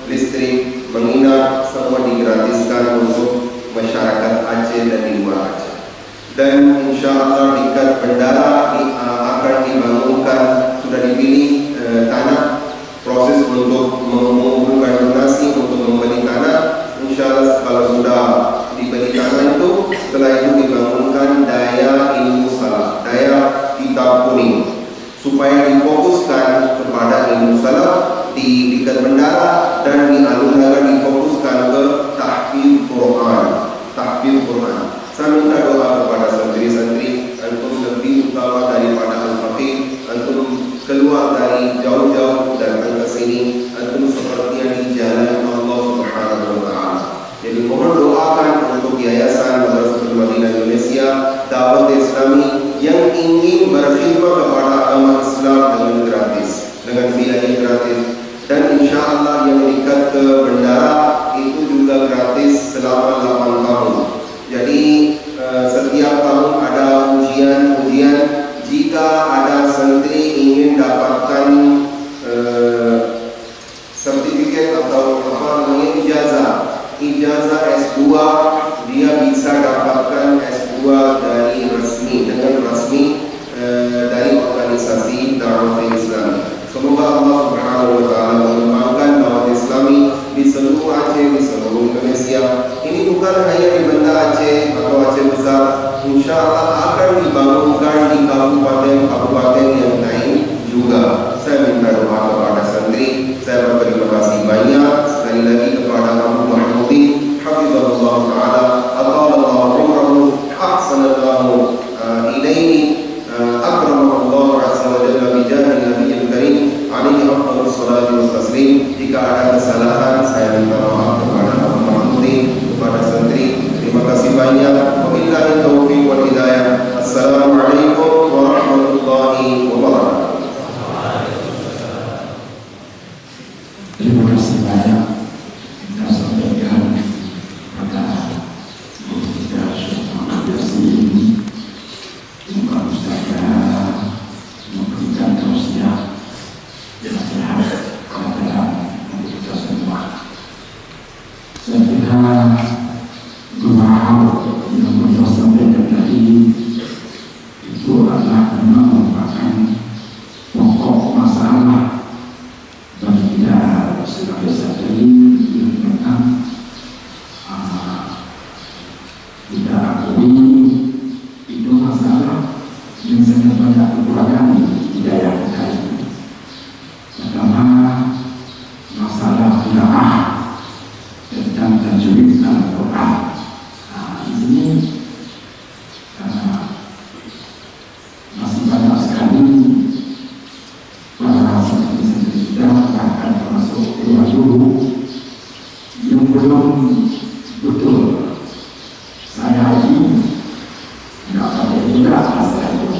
listrik, menginap, semua digratiskan untuk masyarakat Aceh dan di luar Aceh. Dan insya Allah dekat bandara akan dibangunkan, sudah dipilih tanah, proses untuk mengumpulkan donasi untuk membeli tanah. Insya Allah kalau sudah diberi tanah itu, setelah itu dibangunkan daya ilmu salaf, daya kitab kuning, supaya difokuskan kepada ilmu salaf di dekat bendara, dan di Alun Naga difokuskan ke tahfidz Quran, tahfidz Quran. Saya minta doa kepada santri-santri, antum lebih utama daripada al-faqih, antum keluar dari jauh-jauh datang ke sini, antum seperti yang di jalan Allah Subhanahu wa Ta'ala. Jadi mohon doakan untuk Yayasan Madrasatul Madinah Indonesia Dawat Islami yang ingin berkhidmat kepada agama Islam dengan gratis, dengan biaya gratis, dan insya Allah yang dekat ke bendara itu juga gratis selama 8 tahun. Jadi setiap tahun ada ujian. Jika ada santri ingin dapatkan sertifikat atau apa namanya ijazah S2, dia bisa dapatkan S2 dari resmi, dengan resmi dari organisasi Dawat Islami. Semoga Allah Subhanahu wa Ta'ala mengembangkan Dawat Islami di seluruh Aceh, di seluruh Indonesia. Ini bukan hanya di Banda Aceh atau Aceh besar, insya Allah akan dibangunkan di kabupaten-kabupaten yang lain juga. Saya minta doa kepada santri. Saya berterima kasih banyak sekali lagi kepada Abu Mahmudin, hafizahullah ta'ala, atalallahu umrahu, ahsanallahu ilaihi, akramahu azza wa jalla bijahil nabiyil karim, alaihi afdalus salatu was taslim. Jika ada kesalahan, saya minta maaf kepada Abu Mahmudin, kepada santri. Terima kasih banyak. Wabillahi taufiq wal hidayah. Assalamualaikum warahmatullahi wabarakatuh. Terima kasih banyak kita sampaikan pada kita Syekh Yasin. Semoga Ustaz memberikan tausiah yang sehat kepada kita semua. Saya kira dua hal yang beliau sampaikan tadi itu adalah memang merupakan pokok masalah bagi kita sebagai santri yang memang kita akui itu masalah yang sangat banyak kekurangan di daerah kita ini. Pertama, masalah qiraah tentang tajwid Al-Quran. Di sini masih banyak sekali para santri-santri kita, bahkan termasuk dewan guru yang belum betul. Saya ini tidak pakai juga masalah itu.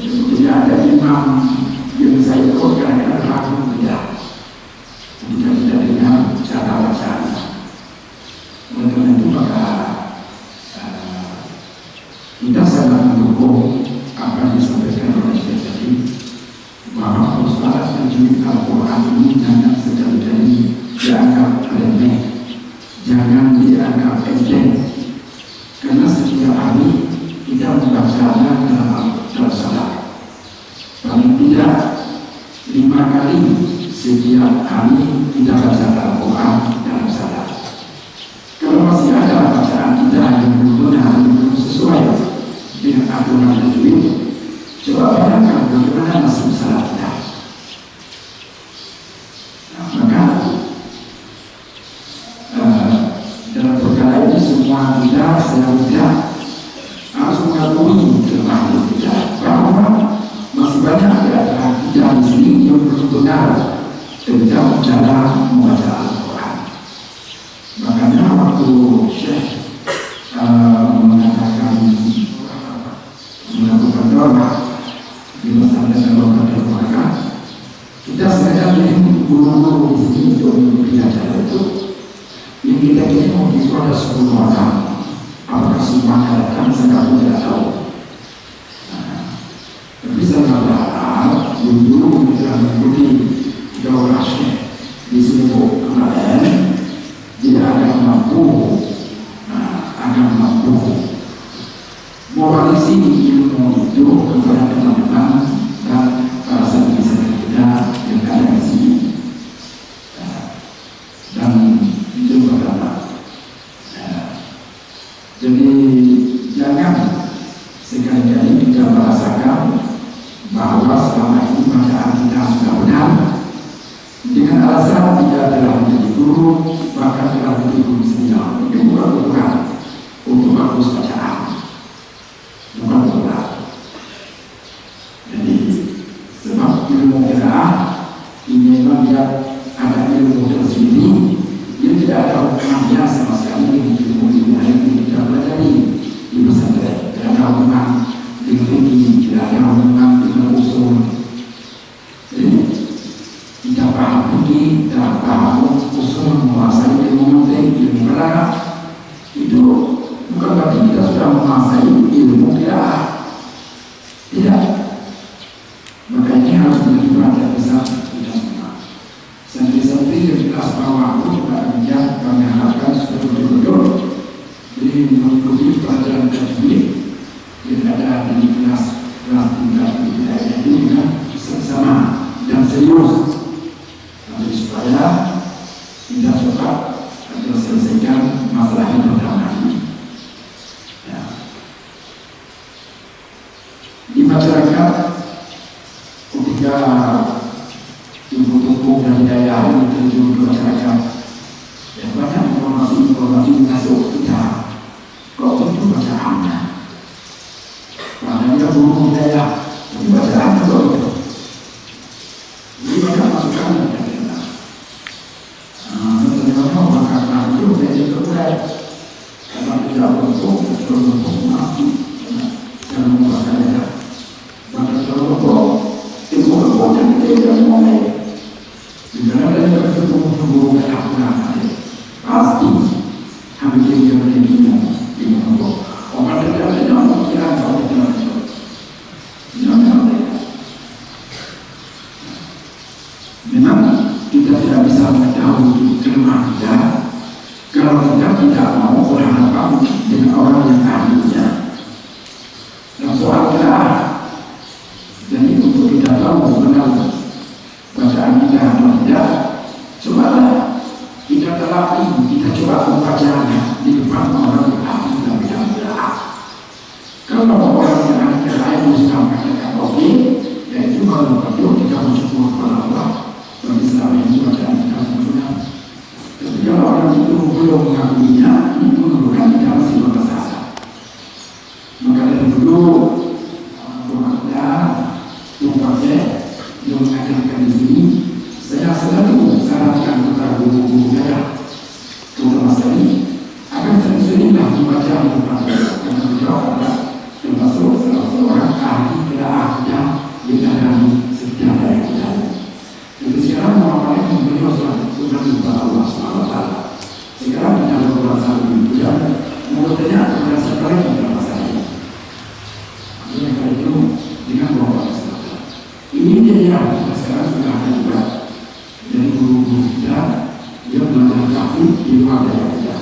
Tidak ada imam yang saya ikutkan adalah tidak dengar cara bacaan. Oleh itu maka kita sangat mendukung apa yang disampaikan oleh Syekh tadi, bahwa persoalan tajwid Al-Quran ini jangan sekali-kali dianggap remeh, jangan jangan dianggap enteng, karena setiap hari kita membacanya dalam salat. Paling tidak 5 kali setiap hari kita baca Al-Quran dalam salat. Kalau masih ada bacaan kita yang belum benar, yang belum sesuai dengan aturan tajwid, coba bayangkan bagaimana masuk salat kita. Maka dalam perkara ini semua kita seharusnya harus mengakui kelemahan kita, bahwa masih banyak ada kita di sini yang belum benar tentang cara membaca Al-Quran. Makanya waktu Syekh mengatakan melakukan doa di masjid dan kita sengaja ingin guru-guru di sini untuk mengikuti acara itu. Yang kita ingin itu ada 10 orang. Apakah semuanya datang? Saya tidak tahu. Tapi saya berharap guru kita mengikuti doa Syekh di sini kemarin tidak akan mampu mewarisi ilmu itu kepada teman-teman dan para saudara kita yang ada di sini. Dan itu pertama. Jadi jangan sekali-kali kita merasakan bahwa selama ini bacaan kita sudah benar dengan alasan kita telah menjadi guru, bahkan telah menjadi guru senior. Itu bukan ukuran untuk bagus bacaan, bukan ukuran. Jadi sebab ilmu qiraah ini memang dia ada ilmu tersendiri yang tidak ada hubungannya sama sekali dengan ilmu-ilmu yang kita pelajari di pesantren. Tidak ada hubungan dengan fikih, tidak ada hubungan dengan usul. Jadi kita paham fikih, kita paham usul, menguasai ilmu mantik, ilmu balaghah, itu bukan berarti kita sudah menguasai ilmu qiraah. Tidak. Makanya harus menjadi perhatian besar kita semua. Santri-santri yang kelas bawah pun kami harapkan sudah betul-betul jadi mengikuti pelajaran tajwid yang ada di kelas tingkat wilayah itu dengan seksama dan serius. Tapi supaya kita cepat agar selesaikan masalah yang pertama ini. Ya. Di masyarakat ketika ibu-ibu dan daya ini terjun ke masyarakat, ya banyak informasi masuk kita. Kok itu bacaannya? Padahal dia belum daya, tapi bacaannya kok itu. Ini banyak masukan dari kita. Ternyata bakal itu dari kemudian karena tidak untuk masih jangan membaca ya. Maka kalau ilmu yang tidak mulai dengan adanya ketemu keakuran pasti hampir yang bingung orang tidak ada yang mengira kalau tidak memang kita tidak bisa mengetahui kelemahan kita kalau kita tidak mau berhadapan dengan orang yang ahlinya dalam soal qiraah. Jadi untuk kita tahu benar bacaan kita atau tidak, cobalah kita terlatih, kita coba membacanya di depan orang yang ahli dalam bidang qiraah. Kalau orang yang ahli qiraah itu sudah mengatakan oke, ya itu kalau betul kita bersyukur kepada Allah bagi selama ini bacaan kita sempurna. Tapi kalau orang itu belum mengakuinya, ini menunjukkan kita masih bermasalah. Maka dari dulu pakai yang mengajarkan di sini, saya selalu sarankan kepada guru-guru saya, terutama sekali, agar sering-seringlah membaca Al-Quran karena beliau adalah termasuk salah seorang ahli qiraah yang ada di setiap daerah kita. Jadi sekarang apalagi beliau sudah kepada Allah SWT. Sekarang kita berpuasa itu dan mulutnya kepada sekali kita masalah. Ini kali itu dengan bawa ini dia yang sekarang sudah ada juga dari guru-guru kita yang belajar kafir di luar daerah kita.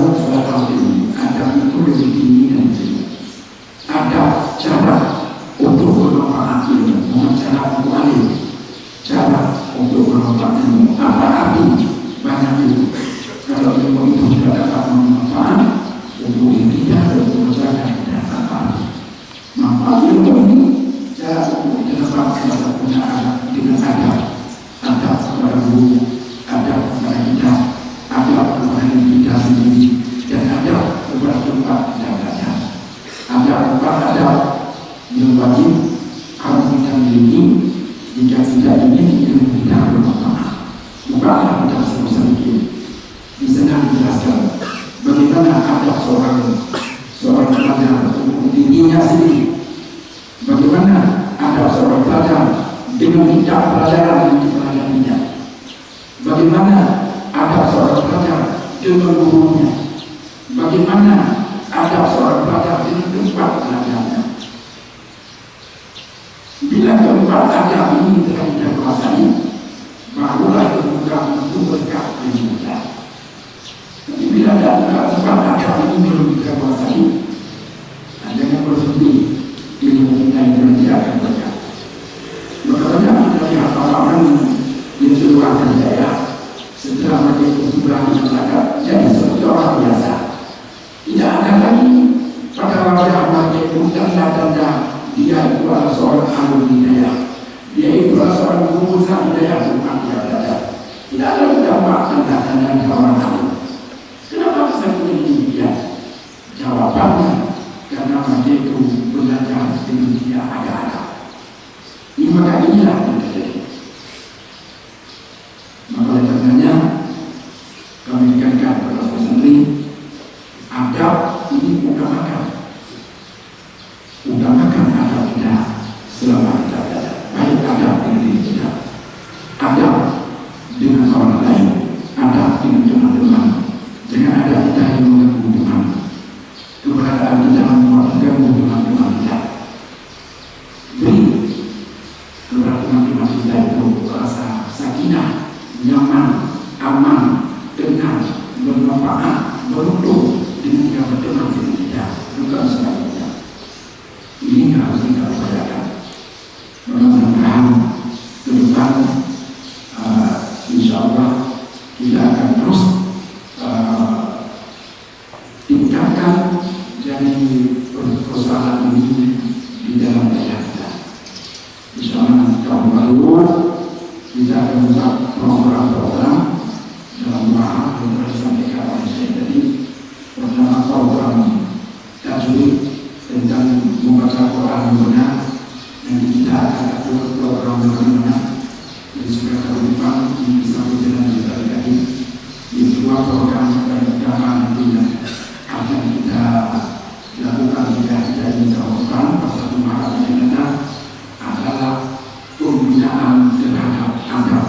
dalam sholat tahun ini adab itu lebih tinggi dan tinggi. Ada cara untuk bermanfaat ilmu, dengan cara mu'alim, cara untuk bermanfaat ilmu. Apa arti banyak ilmu? Kalau ilmu itu tidak dapat bermanfaat untuk dirinya dan untuk masyarakat, tidak dapat. Manfaat ilmu ini cara untuk dapat salah satunya dengan adab kepada guru, adab kepada kita, adab kepada diri kita sendiri, dan adab kepada tempat kita belajar. Adab yang wajib harus kita miliki jika tidak ingin ilmu kita bermanfaat. Bukanlah adab sedikit. Di sana dijelaskan bagaimana adab seorang pelajar untuk dirinya sendiri, bagaimana adab seorang pelajar dengan bidang pelajaran yang dipelajarinya, bagaimana adab seorang pelajar dengan gurunya, bagaimana adab seorang pelajar dengan tempat belajarnya. Bila keempat adab ini telah kita kuasai, barulah kemudian untuk berkat ilmu kita. Tapi bila keempat adab ini belum kita kuasai, jangan berhenti ilmu kita yang tidak akan berkat. Makanya kita lihat orang-orang yang keluar dari daerah setelah mereka berhubungan masyarakat jadi seperti orang biasa. Tidak ada lagi pada wajah mereka itu tanda-tanda dia itu adalah seorang alumni di daerah, dia itu adalah seorang guru besar di daerah, bukan dia belajar. Tidak ada gambar tanda-tanda di orang lain. Kenapa bisa begini demikian? Jawabannya karena mereka itu belajar dengan dia ada-ada. Maka inilah yang terjadi. Maka oleh karenanya kami ingatkan kepada saudara santri, adab ini utamakan adab kita selama kita belajar. Baik adab dengan diri kita, adab dengan orang lain, adab dengan teman-teman, dengan adab kita yang mengganggu Tuhan, keberadaan kita mengganggu teman-teman kita. Beri kepada teman-teman kita itu rasa sakinah, nyaman, aman, tenang, bermanfaat, beruntung dengan dia berteman dengan kita, bukan sebaliknya. Ini harus kita upayakan. Mudah-mudahan ke depan insya Allah kita akan terus tingkatkan dari persoalan ini di dalam daerah kita. Misalnya tahun baru kita akan membuat program-program dalam bahasa yang telah disampaikan oleh saya tadi. Pertama program tajwid tentang membaca Quran yang benar, dan kita akan atur program yang benar. Jadi sudah tahun depan ini bisa berjalan juga lagi. Yang kedua program yang pertama nanti akan kita lakukan jika kita ingin melakukan pasal Maret yang datang adalah pembinaan terhadap adab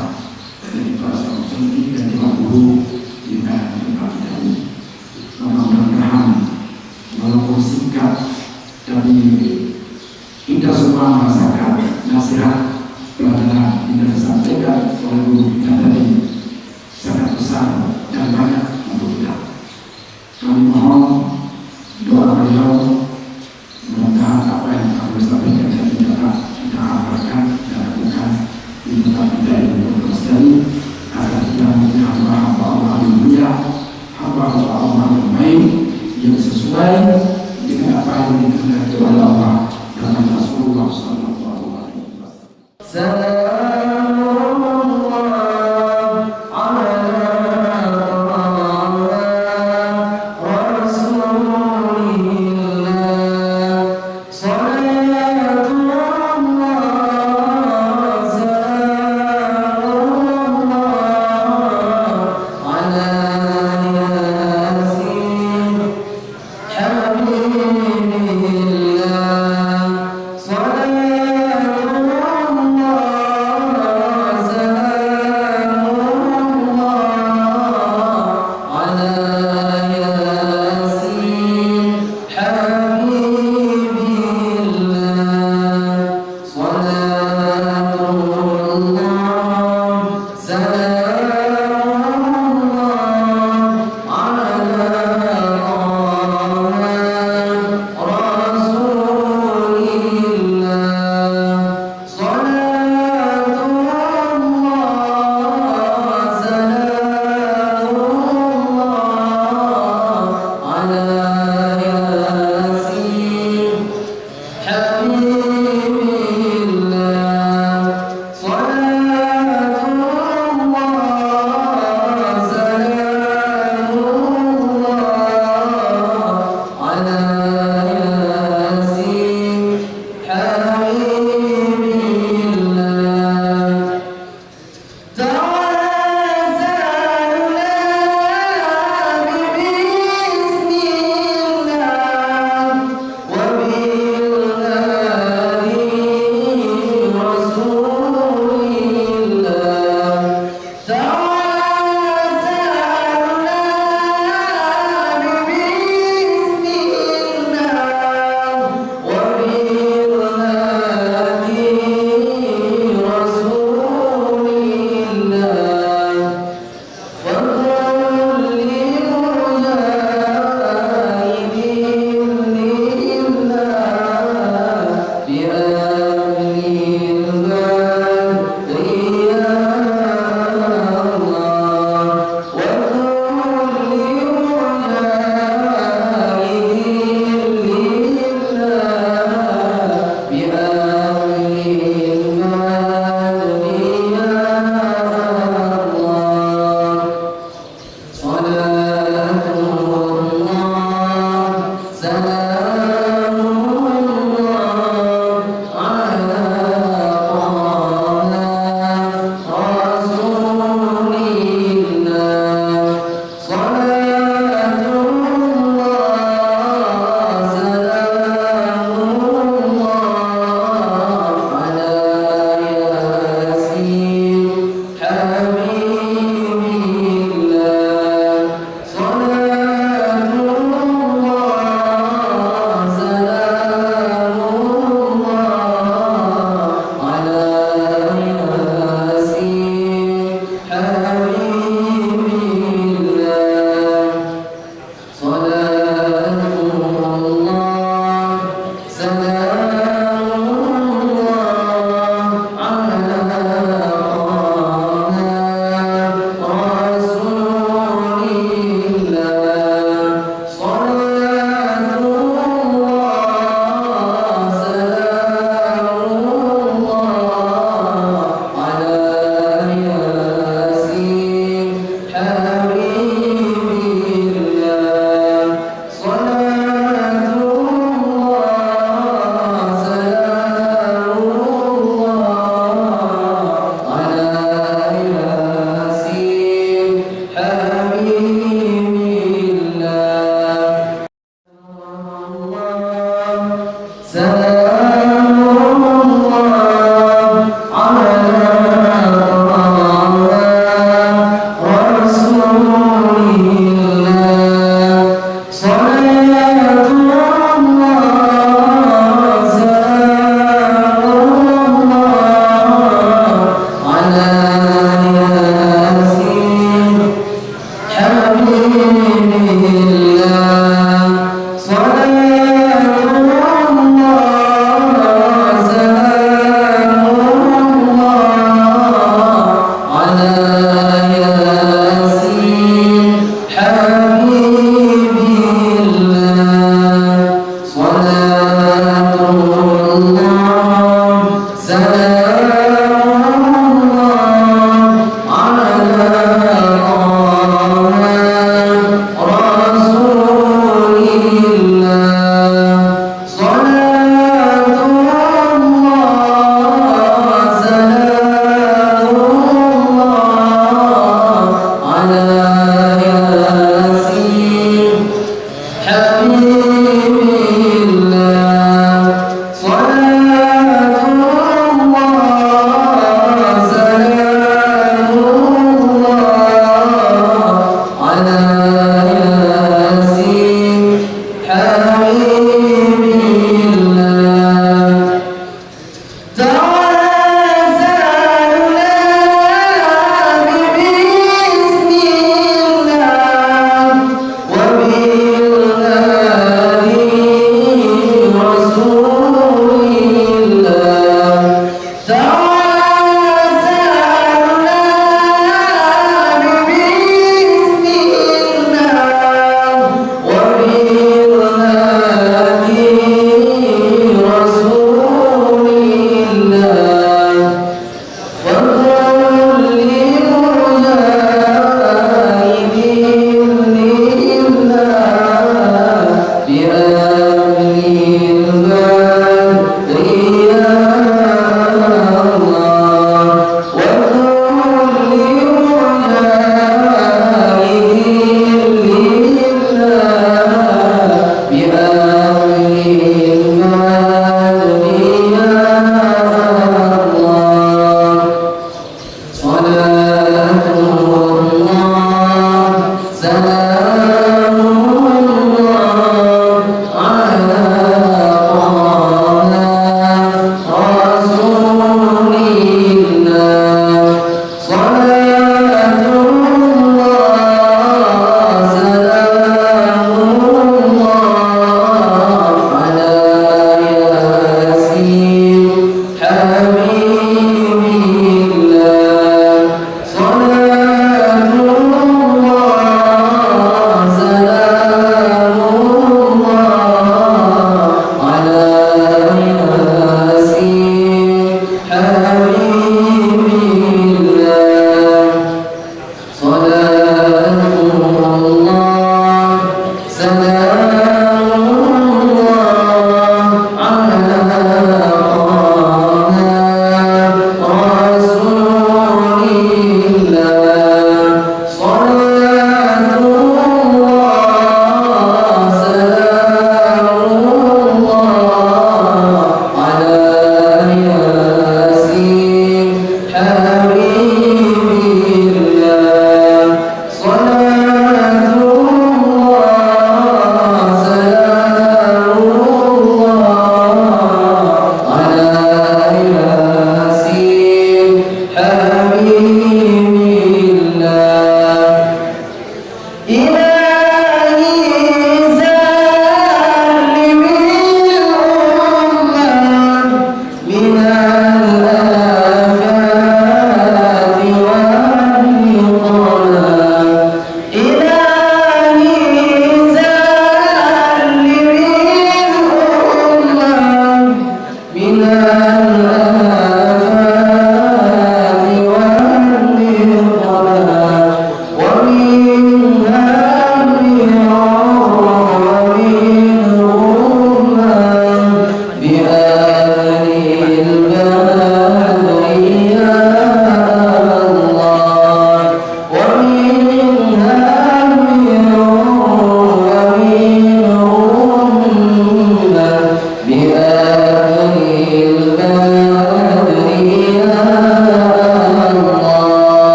dari para santri dan para guru di dalam tempat kita ini. Mudah-mudahan walaupun singkat, tapi kita semua merasakan nasihat pelajaran yang disampaikan oleh guru kita tadi sangat besar dan banyak untuk kita. Kami mohon doa beliau, mudah-mudahan apa yang kami sampaikan tadi dapat kita amalkan dan lakukan di tempat kita ini untuk sekali agar kita menjadi hamba-hamba Allah yang mulia, hamba-hamba Allah yang baik, yang sesuai dengan apa yang dikehendaki oleh Allah dan Rasulullah sallallahu alaihi wasallam. حبيب الله صلاة وبالله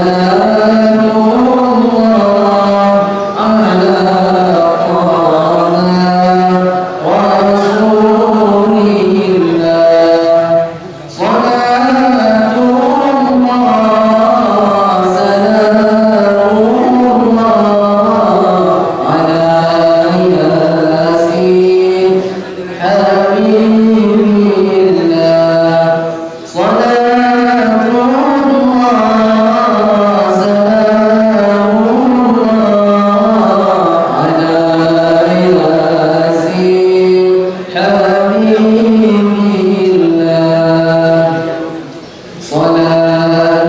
صلاة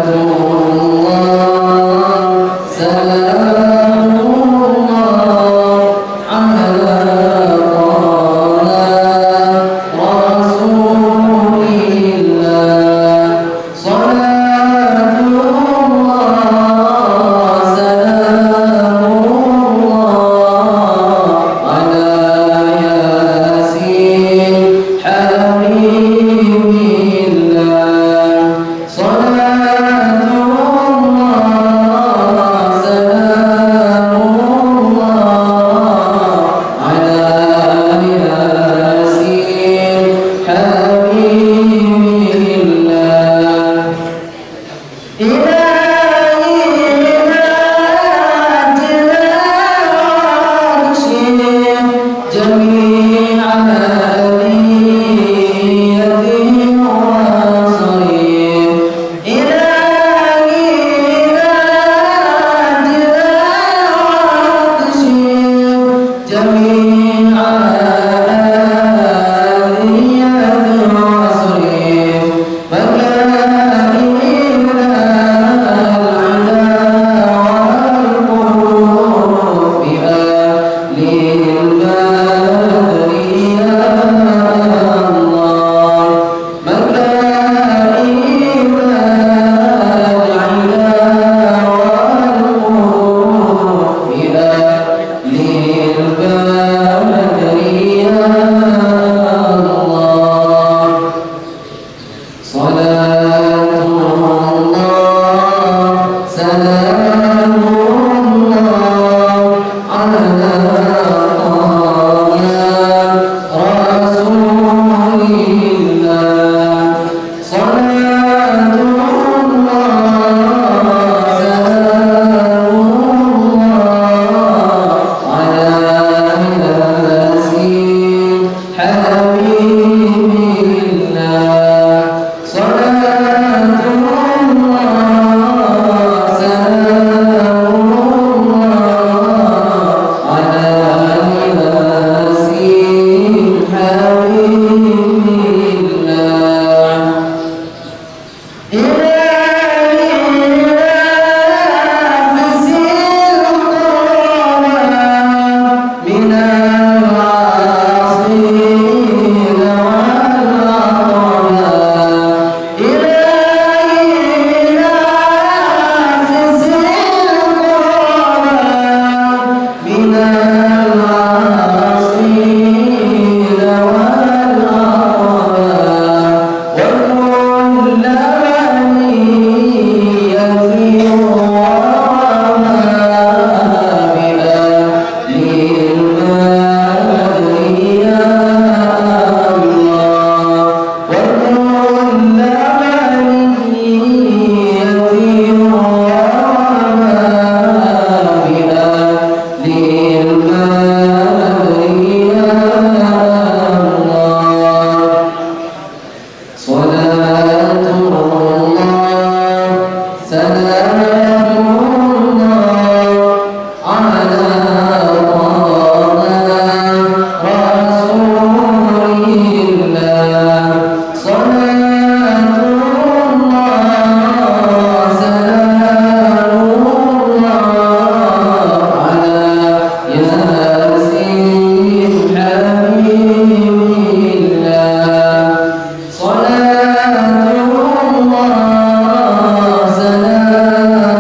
الله سلام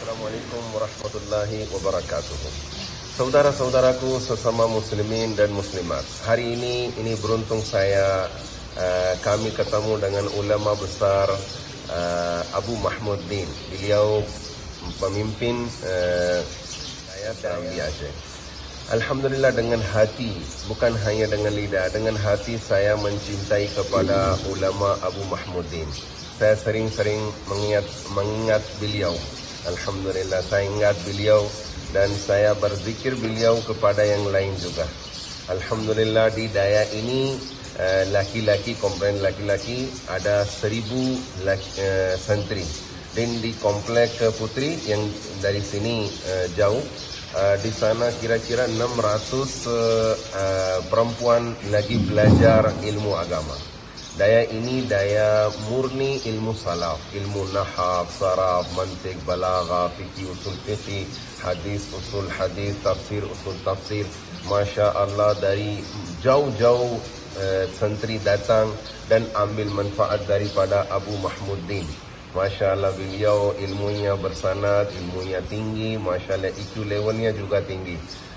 Assalamualaikum warahmatullahi wabarakatuh. Saudara-saudaraku sesama muslimin dan muslimat, hari ini beruntung saya kami ketemu dengan ulama besar Abu Mahmuddin. Beliau pemimpin saya di Aceh. Alhamdulillah, dengan hati, bukan hanya dengan lidah, dengan hati saya mencintai kepada ulama Abu Mahmuddin. Saya sering-sering mengingat beliau. Alhamdulillah, saya ingat beliau dan saya berzikir beliau kepada yang lain juga. Alhamdulillah, di daya ini laki-laki, komponen laki-laki ada 1000 santri. Dan di komplek Putri yang dari sini jauh, di sana kira-kira 600 perempuan lagi belajar ilmu agama. Daya ini daya murni ilmu salaf, ilmu nahab, saraf, mantik, balagha, fikih, usul fikih, hadis, usul hadis, tafsir, usul tafsir. Masya Allah, dari jauh-jauh santri datang dan ambil manfaat daripada Abu Mahmuddin. Masya Allah, beliau ilmunya bersanad, ilmunya tinggi, Masya Allah, IQ levelnya juga tinggi.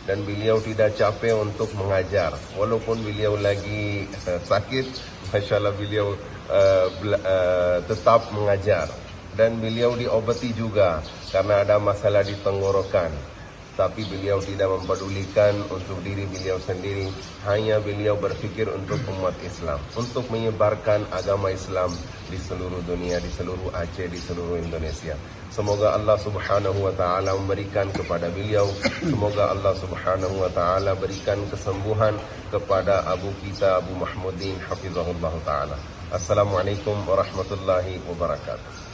dan beliau tidak capek untuk mengajar. Walaupun beliau lagi sakit, Masya Allah beliau tetap mengajar. Dan beliau diobati juga karena ada masalah di tenggorokan. Tapi beliau tidak mempedulikan untuk diri beliau sendiri. Hanya beliau berfikir untuk umat Islam, untuk menyebarkan agama Islam di seluruh dunia, di seluruh Aceh, di seluruh Indonesia. Semoga Allah Subhanahu wa taala memberikan kepada beliau, semoga Allah Subhanahu wa taala berikan kesembuhan kepada abu kita Abu Mahmudin hafizahullah taala. Assalamualaikum warahmatullahi wabarakatuh.